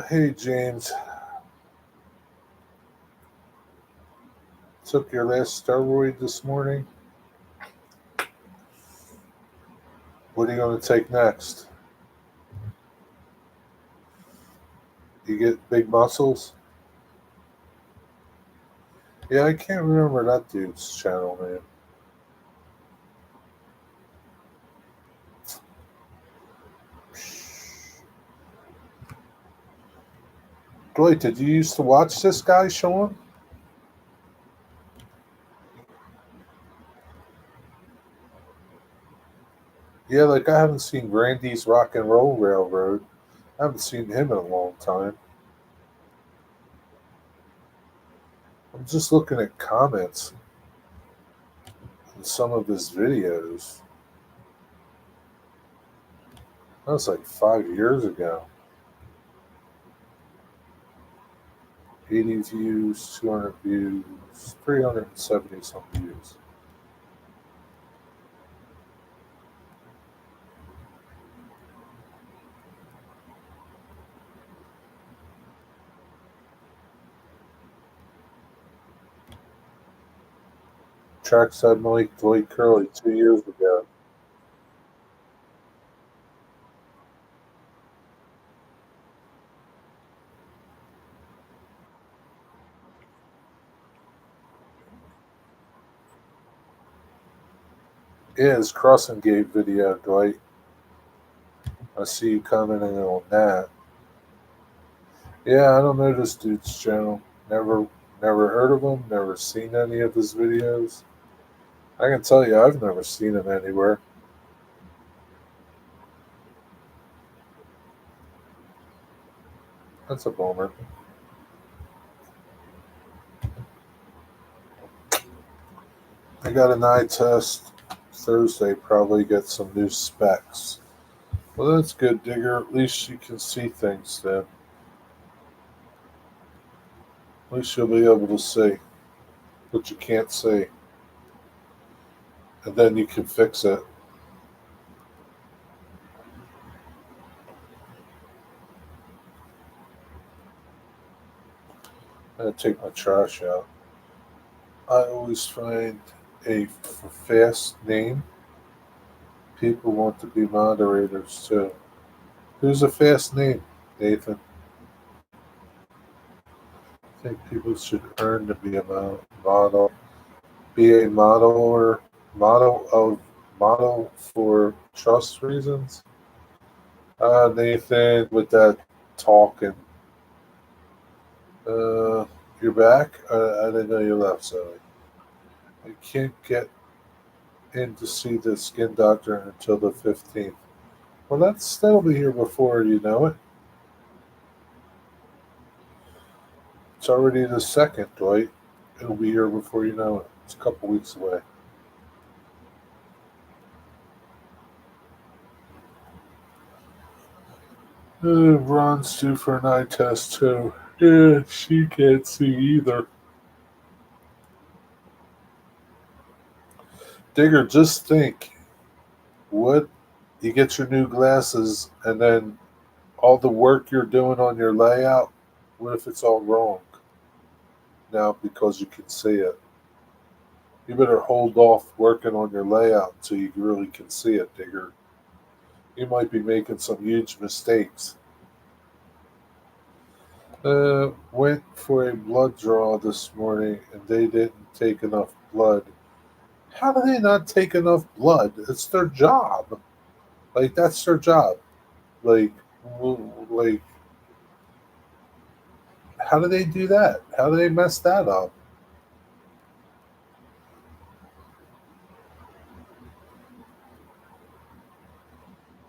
Hey, James. Took your last steroid this morning. What are you going to take next? You get big muscles? Yeah, I can't remember that dude's channel, man. Dwight, did you used to watch this guy, Sean? Yeah, like I haven't seen Randy's Rock and Roll Railroad. I haven't seen him in a long time. I'm just looking at comments on some of his videos. That was like 5 years ago. 80 views, 200 views, 370 some views. Trackside Mike, Dwight Curley, 2 years ago. Yeah, his Crossing Gate video, Dwight. I see you commenting on that. Yeah, I don't know this dude's channel. Never heard of him, never seen any of his videos. I can tell you I've never seen him anywhere. That's a bummer. I got an eye test Thursday, probably get some new specs. Well, that's good, Digger. At least you can see things then. At least you'll be able to see what you can't see. And then you can fix it. I'm going to take my trash out. I always find a fast name. People want to be moderators too. Who's a fast name, Nathan? I think people should earn to be a model. Be a model or model for trust reasons. Nathan, with that talking. Uh, you're back? I didn't know you left, Sally. I can't get in to see the skin doctor until the 15th. Well, that'll be here before you know it. It's already the second, Dwight. It'll be here before you know it. It's a couple weeks away. Ron's due for an eye test too. Yeah, she can't see either. Digger, just think. What you get your new glasses and then all the work you're doing on your layout, what if it's all wrong now because you can see it? You better hold off working on your layout until you really can see it, Digger. You might be making some huge mistakes. Went for a blood draw this morning and they didn't take enough blood. How do they not take enough blood? It's their job. Like that's their job. Like, like, how do they do that? How do they mess that up?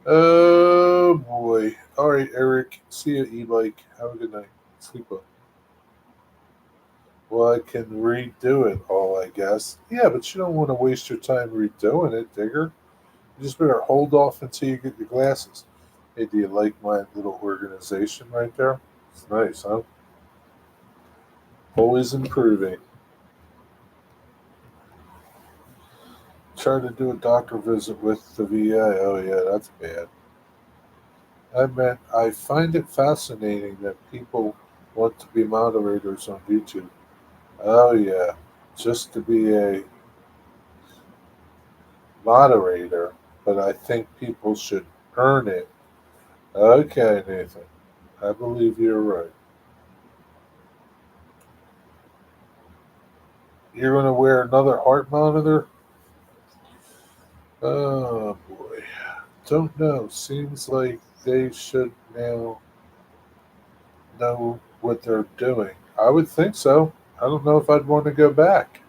Oh boy. All right, Eric. See you, e-bike. Have a good night. Sleep well. Well, I can redo it all, I guess. Yeah, but you don't want to waste your time redoing it, Digger. You just better hold off until you get your glasses. Hey, do you like my little organization right there? It's nice, huh? Always improving. Try to do a doctor visit with the VA. Oh, yeah, that's bad. I meant I find it fascinating that people want to be moderators on YouTube. Oh, yeah, just to be a moderator, but I think people should earn it. Okay, Nathan, I believe you're right. You're going to wear another heart monitor? Oh, boy. Don't know. Seems like they should now know what they're doing. I would think so. I don't know if I'd want to go back.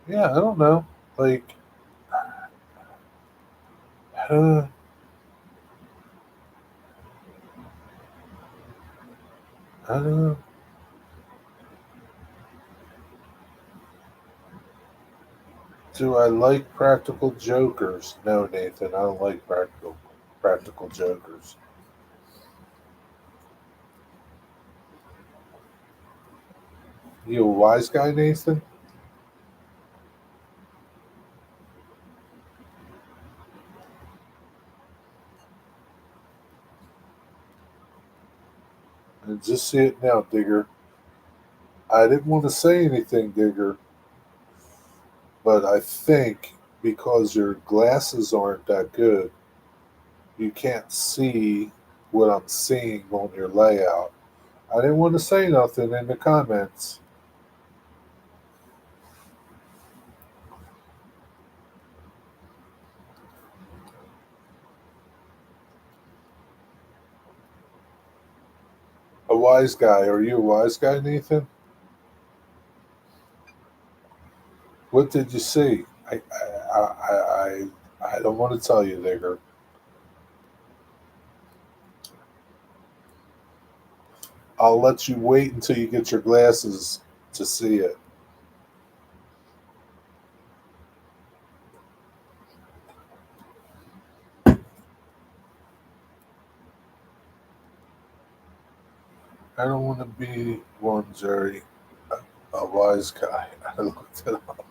Yeah, I don't know. Like, uh, I don't know. Do I like practical jokers? No, Nathan, I don't like practical jokers. You a wise guy, Nathan? And just see it now, Digger. I didn't want to say anything, Digger, but I think because your glasses aren't that good, you can't see what I'm seeing on your layout. I didn't want to say nothing in the comments. A wise guy. Are you a wise guy, Nathan? What did you see? I don't want to tell you, Digger. I'll let you wait until you get your glasses to see it. I don't want to be one, Jerry. A wise guy. I looked it up.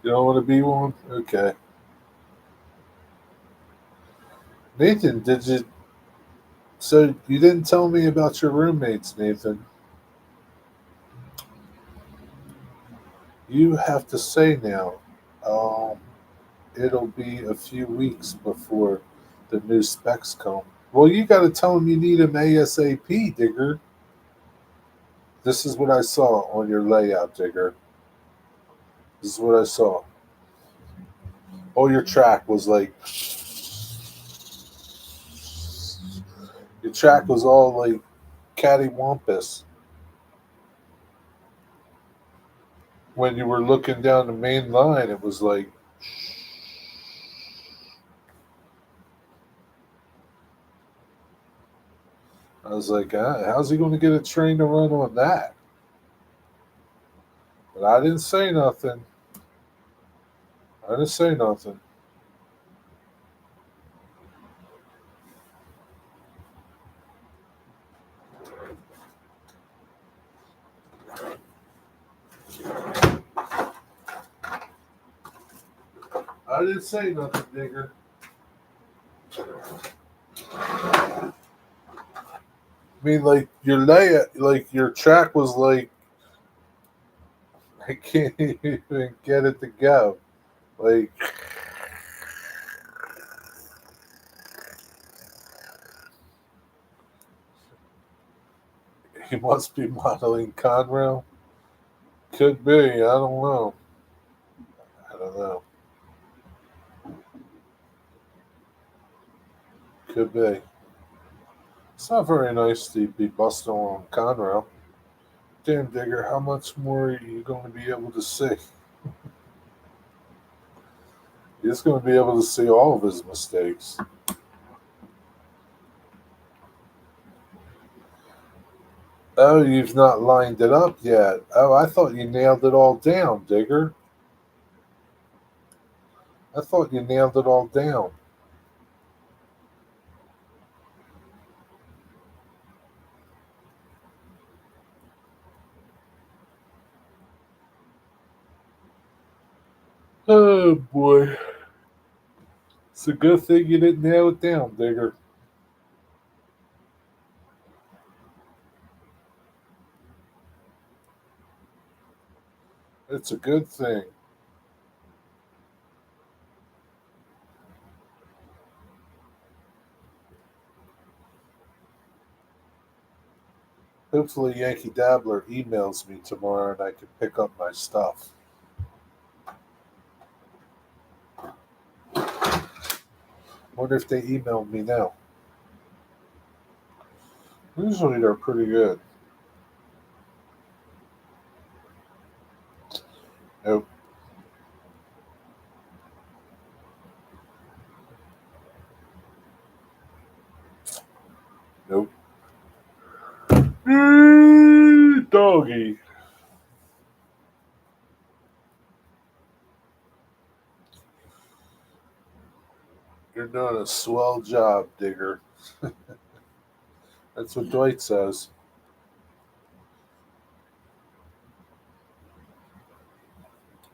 You don't want to be one? Okay. Nathan, did you? So you didn't tell me about your roommates, Nathan. You have to say now. Um, it'll be a few weeks before the new specs come. Well, you got to tell them you need them ASAP, Digger. This is what I saw on your layout, Digger. This is what I saw. Oh, your track was like, your track was all like cattywampus when you were looking down the main line. It was like, I was like, how's he going to get a train to run on that? But I didn't say nothing. I didn't say nothing. I didn't say nothing, Digger. I mean, like your layout, like your track was like, I can't even get it to go. Like he must be modeling Conrail. Could be. I don't know. I don't know. Could be. It's not very nice to be busting on Conrail. Damn, Digger, how much more are you going to be able to see? He's going to be able to see all of his mistakes. Oh, you've not lined it up yet. Oh, I thought you nailed it all down, Digger. I thought you nailed it all down. Oh boy. It's a good thing you didn't nail it down, Digger. It's a good thing. Hopefully, Yankee Dabbler emails me tomorrow and I can pick up my stuff. Wonder if they emailed me now. Usually they're pretty good. Nope. Nope. Doggy. You're doing a swell job, Digger. That's what Dwight says.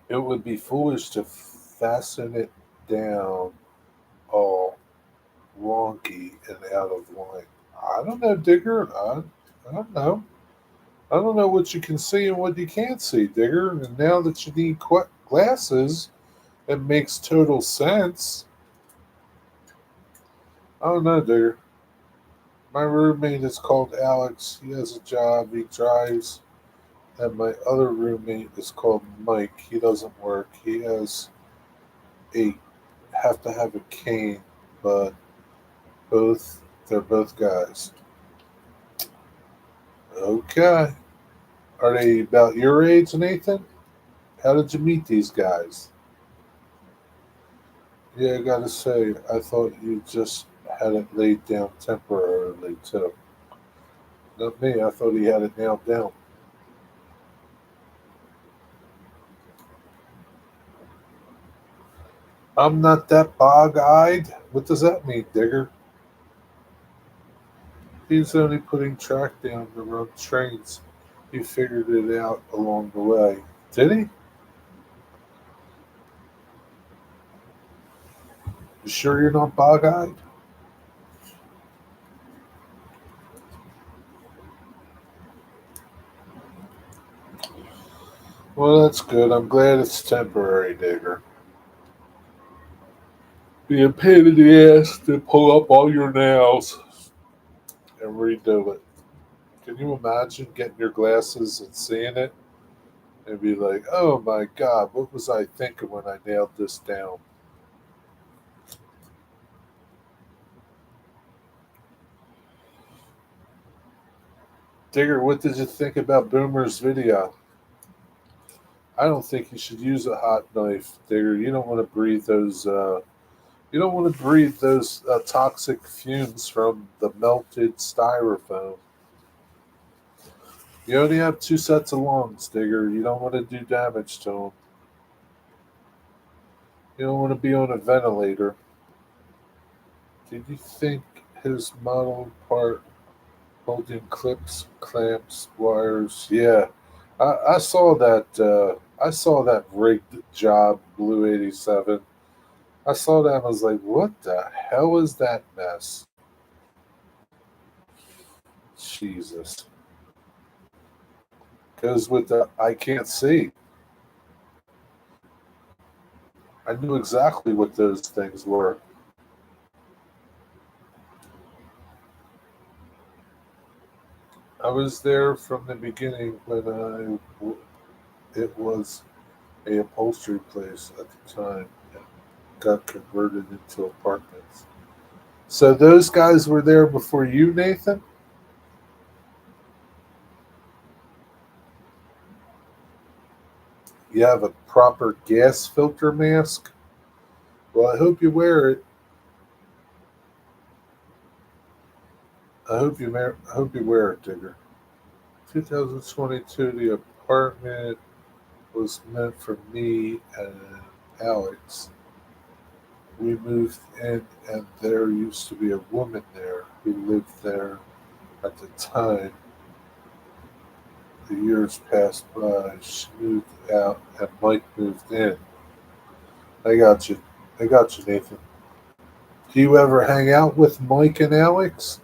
It would be foolish to fasten it down all wonky and out of line. I don't know, Digger. I don't know. I don't know what you can see and what you can't see, Digger. And now that you need glasses, it makes total sense. I don't know, Digger. My roommate is called Alex. He has a job. He drives. And my other roommate is called Mike. He doesn't work. He has a have to have a cane, but they're both guys. Okay. Are they about your age, Nathan? How did you meet these guys? Yeah, I gotta say, I thought you just had it laid down temporarily too. Not me. I thought he had it nailed down. I'm not that bog-eyed. What does that mean, Digger? He's only putting track down to run trains. He figured it out along the way. Did he? You sure you're not bog-eyed? Well, that's good. I'm glad it's temporary, Digger. Be a pain in the ass to pull up all your nails and redo it. Can you imagine getting your glasses and seeing it and be like, oh my God, what was I thinking when I nailed this down? Digger, what did you think about Boomer's video? I don't think you should use a hot knife, Digger. You don't want to breathe those. You don't want to breathe those toxic fumes from the melted styrofoam. You only have two sets of lungs, Digger. You don't want to do damage to them. You don't want to be on a ventilator. Did you think his model part holding clips, clamps, wires? Yeah, I saw that. I saw that rigged job, Blue 87. I saw that and I was like, what the hell is that mess? Jesus. Goes with the I can't see. I knew exactly what those things were. I was there from the beginning when it was a upholstery place at the time and got converted into apartments. So those guys were there before you, Nathan? You have a proper gas filter mask? Well, I hope you wear it. I hope you wear it, Digger. 2022, the apartment was meant for me and Alex. We moved in, and there used to be a woman there who lived there at the time. The years passed by. She moved out, and Mike moved in. I got you. I got you, Nathan. Do you ever hang out with Mike and Alex?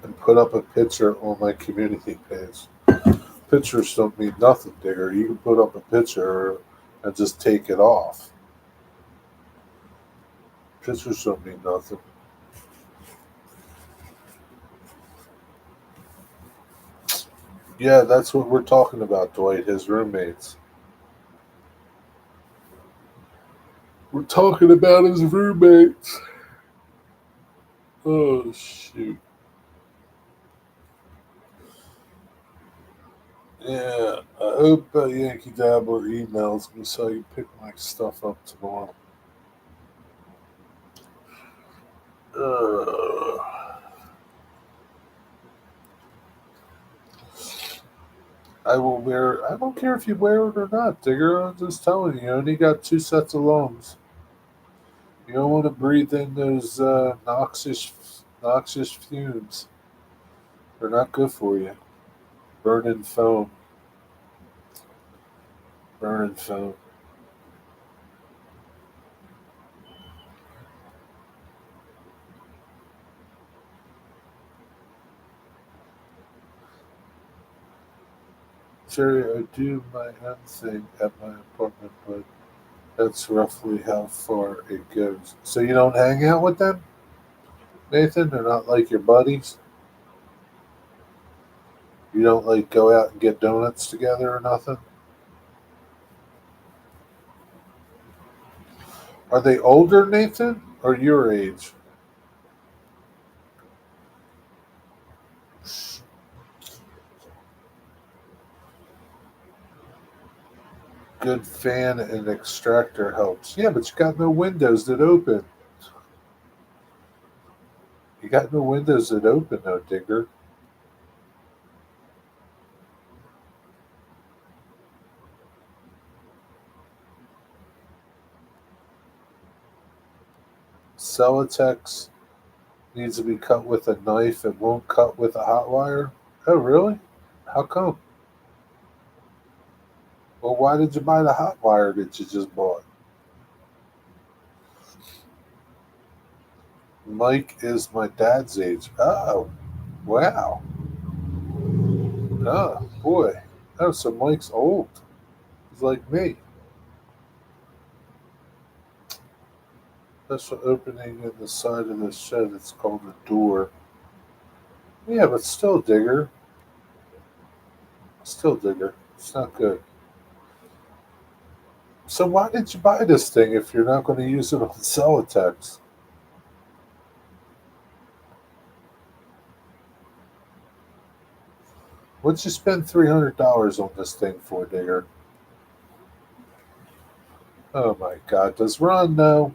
And put up a picture on my community page. Pictures don't mean nothing, Digger. You can put up a picture and just take it off. Pictures don't mean nothing. Yeah, that's what we're talking about, Dwight, his roommates. We're talking about his roommates. Oh shoot. Yeah, I hope Yankee Dabbler emails me so I can pick my stuff up tomorrow. Uh, I will wear. I don't care if you wear it or not, Digger. I'm just telling you. You only got two sets of lungs. You don't want to breathe in those noxious fumes. They're not good for you. Burning foam. Burning foam. Jerry, I do my own thing at my apartment, but that's roughly how far it goes. So you don't hang out with them, Nathan? They're not like your buddies? You don't like go out and get donuts together or nothing? Are they older, Nathan, or your age? Good fan and extractor helps. Yeah, but you got no windows that open. You got no windows that open, though, Digger. Celotex needs to be cut with a knife. It won't cut with a hot wire. Oh, really? How come? Well, why did you buy the hot wire that you just bought? Mike is my dad's age. Oh, wow. Oh, boy. Oh, so Mike's old. He's like me. That's an opening in the side of the shed. It's called a door. Yeah, but still, Digger. Still, Digger. It's not good. So why did you buy this thing if you're not going to use it on Celotex? What'd you spend $300 on this thing for, Digger? Oh my God! Does Ron know?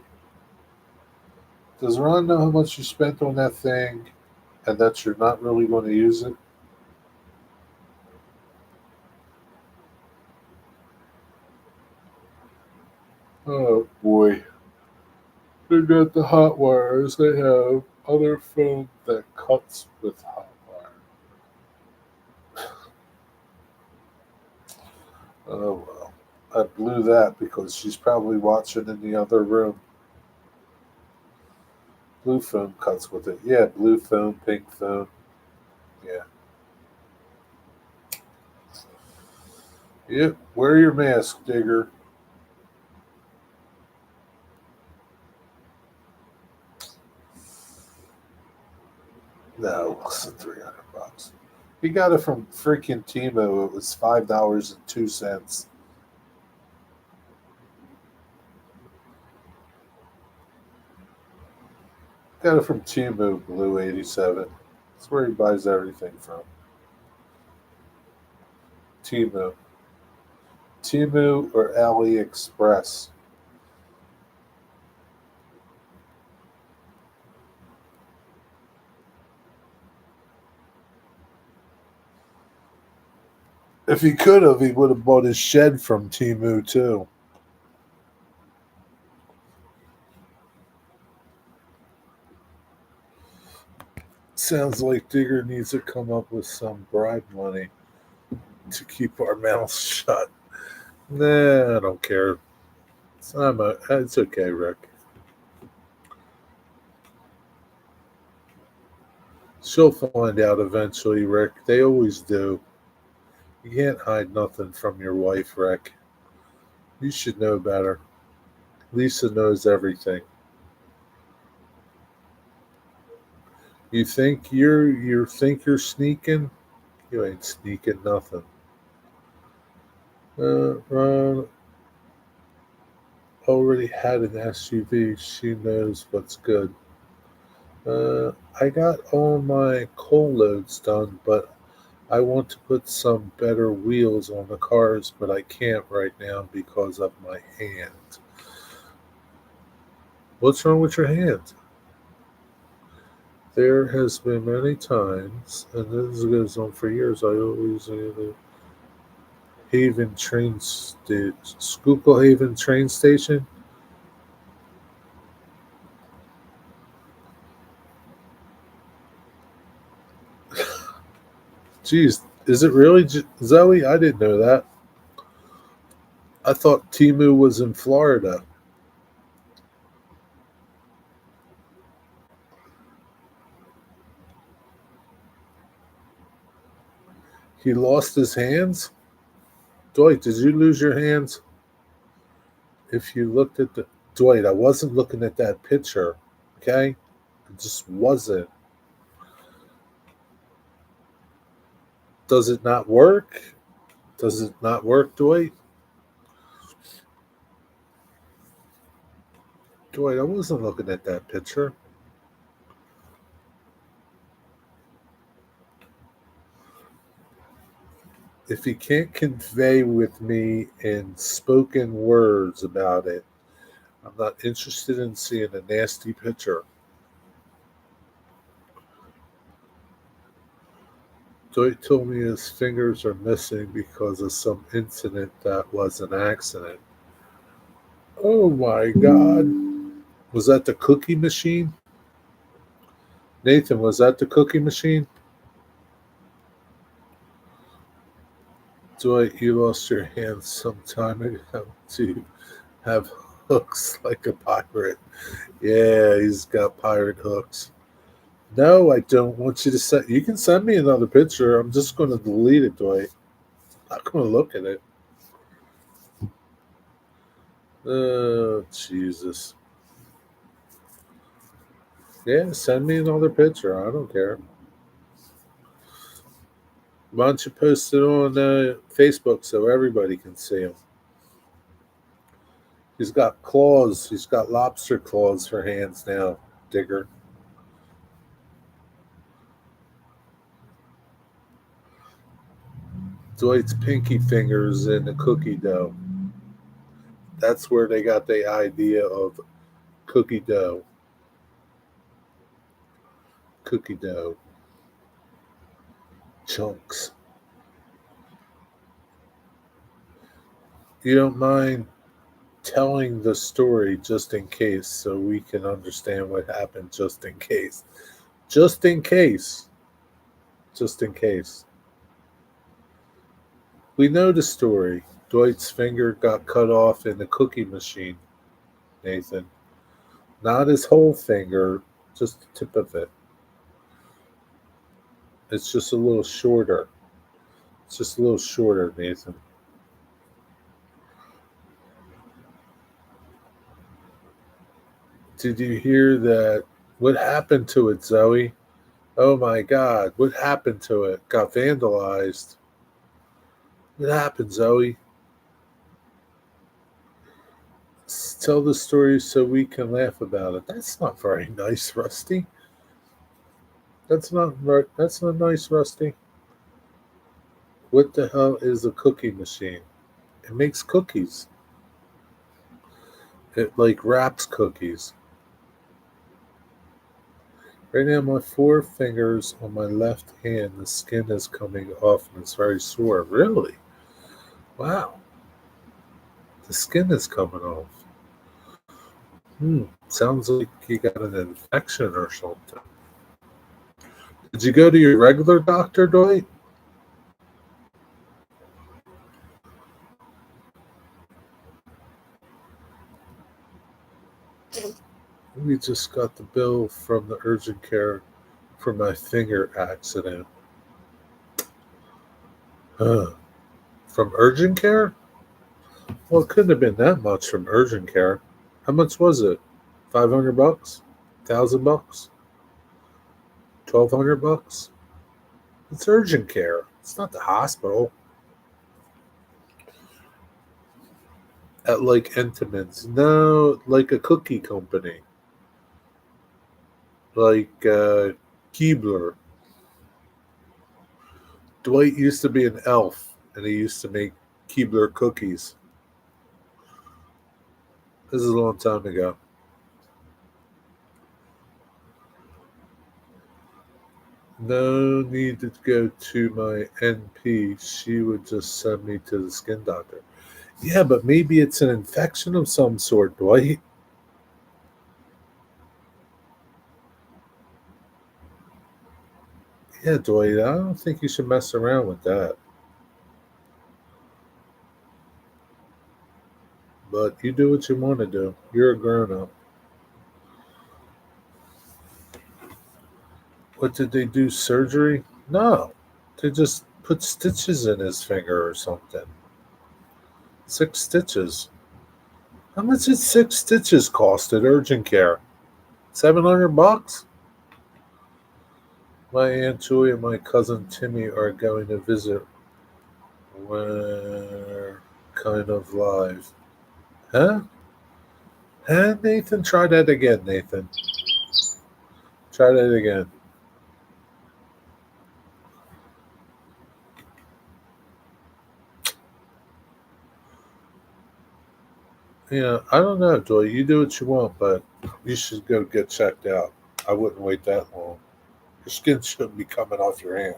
Does Ron know how much you spent on that thing, and that you're not really going to use it? Oh boy! They got the hot wires. They have other foam that cuts with hot wire. Oh well. I blew that because she's probably watching in the other room. Blue foam cuts with it. Yeah, blue foam, pink foam. Yeah. Yep. Wear your mask, Digger. No, less than $300. He got it from freaking Timo. It was $5.02. Got it from Timo Blue 87. That's where he buys everything from. Timo. Timo or AliExpress. If he could have, he would have bought his shed from Timo too. Sounds like Digger needs to come up with some bribe money to keep our mouths shut. Nah, I don't care. It's okay, Rick. She'll find out eventually, Rick. They always do. You can't hide nothing from your wife, Rick. You should know better. Lisa knows everything. You think you're sneaking? You ain't sneaking nothing. Ron already had an SUV. She knows what's good. I got all my coal loads done, but I want to put some better wheels on the cars, but I can't right now because of my hand. What's wrong with your hand? There has been many times, and this goes on for years. I always the Haven train station, Schuylkill Haven train station. Geez, is it really Zoe? I didn't know that. I thought Timu was in Florida. He lost his hands. Dwight, did you lose your hands? If you looked at the Dwight, I wasn't looking at that picture. Okay, it just wasn't. Does it not work? Does it not work, Dwight? Dwight, I wasn't looking at that picture. If you can't convey with me in spoken words about it, I'm not interested in seeing a nasty picture. Dwight told me his fingers are missing because of some incident that was an accident. Oh my God. Was that the cookie machine? Nathan, was that the cookie machine? Dwight, you lost your hand some time ago to have hooks like a pirate. Yeah, he's got pirate hooks. No, I don't want you to send. You can send me another picture. I'm just going to delete it, Dwight. I'm not going to look at it. Oh, Jesus. Yeah, send me another picture. I don't care. Why don't you post it on Facebook so everybody can see him? He's got claws. He's got lobster claws for hands now, Digger. Dwight's pinky fingers in the cookie dough. That's where they got the idea of cookie dough. Cookie dough. Chunks. You don't mind telling the story just in case so we can understand what happened just in case. Just in case. Just in case. We know the story. Dwight's finger got cut off in the cookie machine, Nathan. Not his whole finger, just the tip of it. It's just a little shorter. It's just a little shorter, Nathan. Did you hear that? What happened to it, Zoe? Oh my God, what happened to it? Got vandalized. What happened, Zoe? Tell the story so we can laugh about it. That's not very nice, Rusty. That's not nice, Rusty. What the hell is a cookie machine? It makes cookies. It like wraps cookies. Right now, my four fingers on my left hand, the skin is coming off and it's very sore. Really? Wow. The skin is coming off. Sounds like you got an infection or something. Did you go to your regular doctor, Dwight? We just got the bill from the urgent care for my finger accident. Huh. From urgent care? Well, it couldn't have been that much from urgent care. How much was it? $500? $1,000? $1,200? It's urgent care. It's not the hospital. At like Entenmann's. No, like a cookie company. like Keebler. Dwight used to be an elf, and he used to make Keebler cookies. This is a long time ago. No need to go to my NP. She would just send me to the skin doctor. Yeah, but maybe it's an infection of some sort, Dwight. Yeah, Dwight, I don't think you should mess around with that. But you do what you want to do. You're a grown up. What did they do? Surgery? No. They just put stitches in his finger or something. 6 stitches. How much did 6 stitches cost at urgent care? $700? My Aunt Julie and my cousin Timmy are going to visit. We're kind of live. Huh? Huh, Nathan? Try that again, Nathan. Try that again. Yeah, I don't know, Joy. You do what you want, but you should go get checked out. I wouldn't wait that long. Your skin shouldn't be coming off your hand.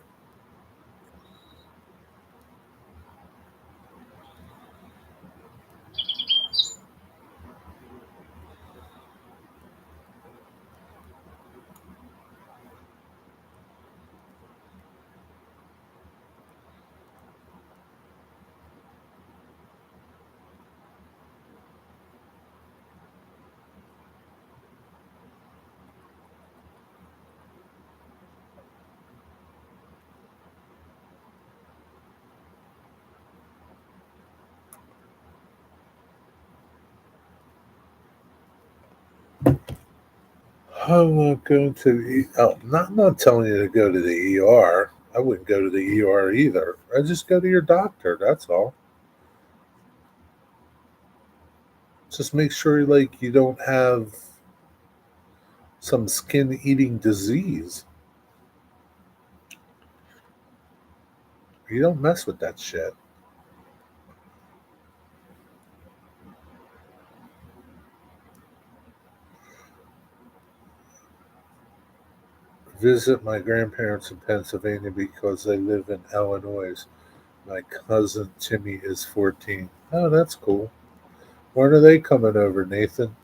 I'm not going to the. Oh, I'm not telling you to go to the ER. I wouldn't go to the ER either. I just go to your doctor. That's all. Just make sure, like, you don't have some skin eating disease. You don't mess with that shit. Visit my grandparents in Pennsylvania because they live in Illinois. My cousin Timmy is 14. Oh, that's cool. When are they coming over, Nathan?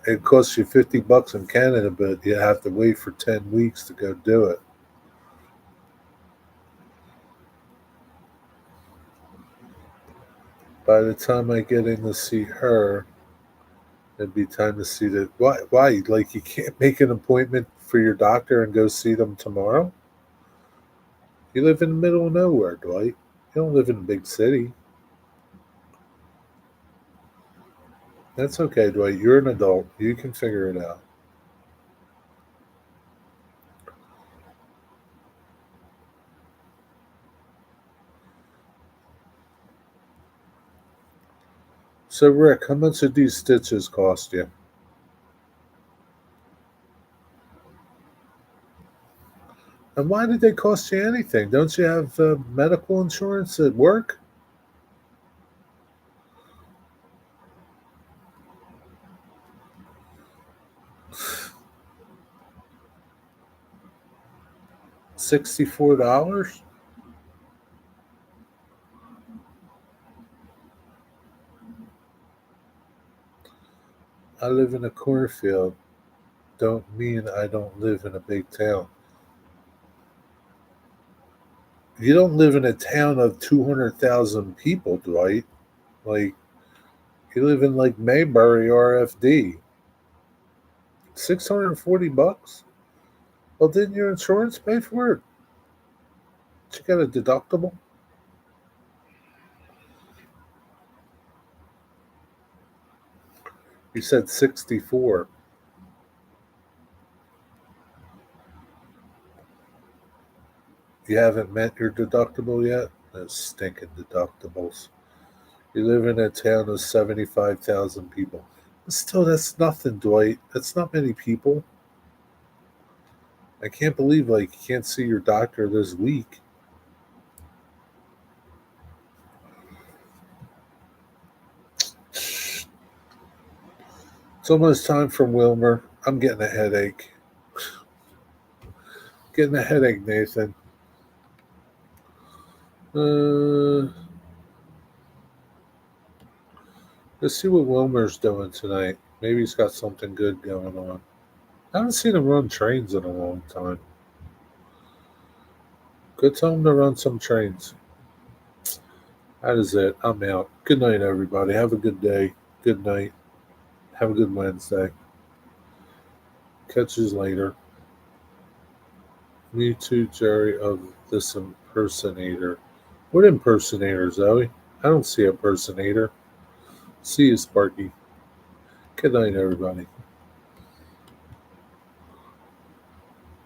It costs you $50 in Canada, but you have to wait for 10 weeks to go do it. By the time I get in to see her, it'd be time to see the. Why? Why? Like, you can't make an appointment for your doctor and go see them tomorrow? You live in the middle of nowhere, Dwight. You don't live in a big city. That's okay, Dwight. You're an adult. You can figure it out. So, Rick, how much did these stitches cost you? And why did they cost you anything? Don't you have medical insurance at work? $64? I live in a cornfield. Don't mean I don't live in a big town. You don't live in a town of 200,000 people, Dwight. Like, you live in like Maybury, RFD. $640? Well, didn't your insurance pay for it? You got a deductible? You said 64. You haven't met your deductible yet? Those stinking deductibles. You live in a town of 75,000 people. But still, that's nothing, Dwight. That's not many people. I can't believe you can't see your doctor this week. It's almost time for Wilmer. I'm getting a headache. Getting a headache, Nathan. Let's see what Wilmer's doing tonight. Maybe he's got something good going on. I haven't seen him run trains in a long time. Good time to run some trains. That is it. I'm out. Good night, everybody. Have a good day. Good night. Have a good Wednesday. Catch you later. Me too, Jerry, of this impersonator. What impersonator, Zoe? I don't see impersonator. See you, Sparky. Good night, everybody.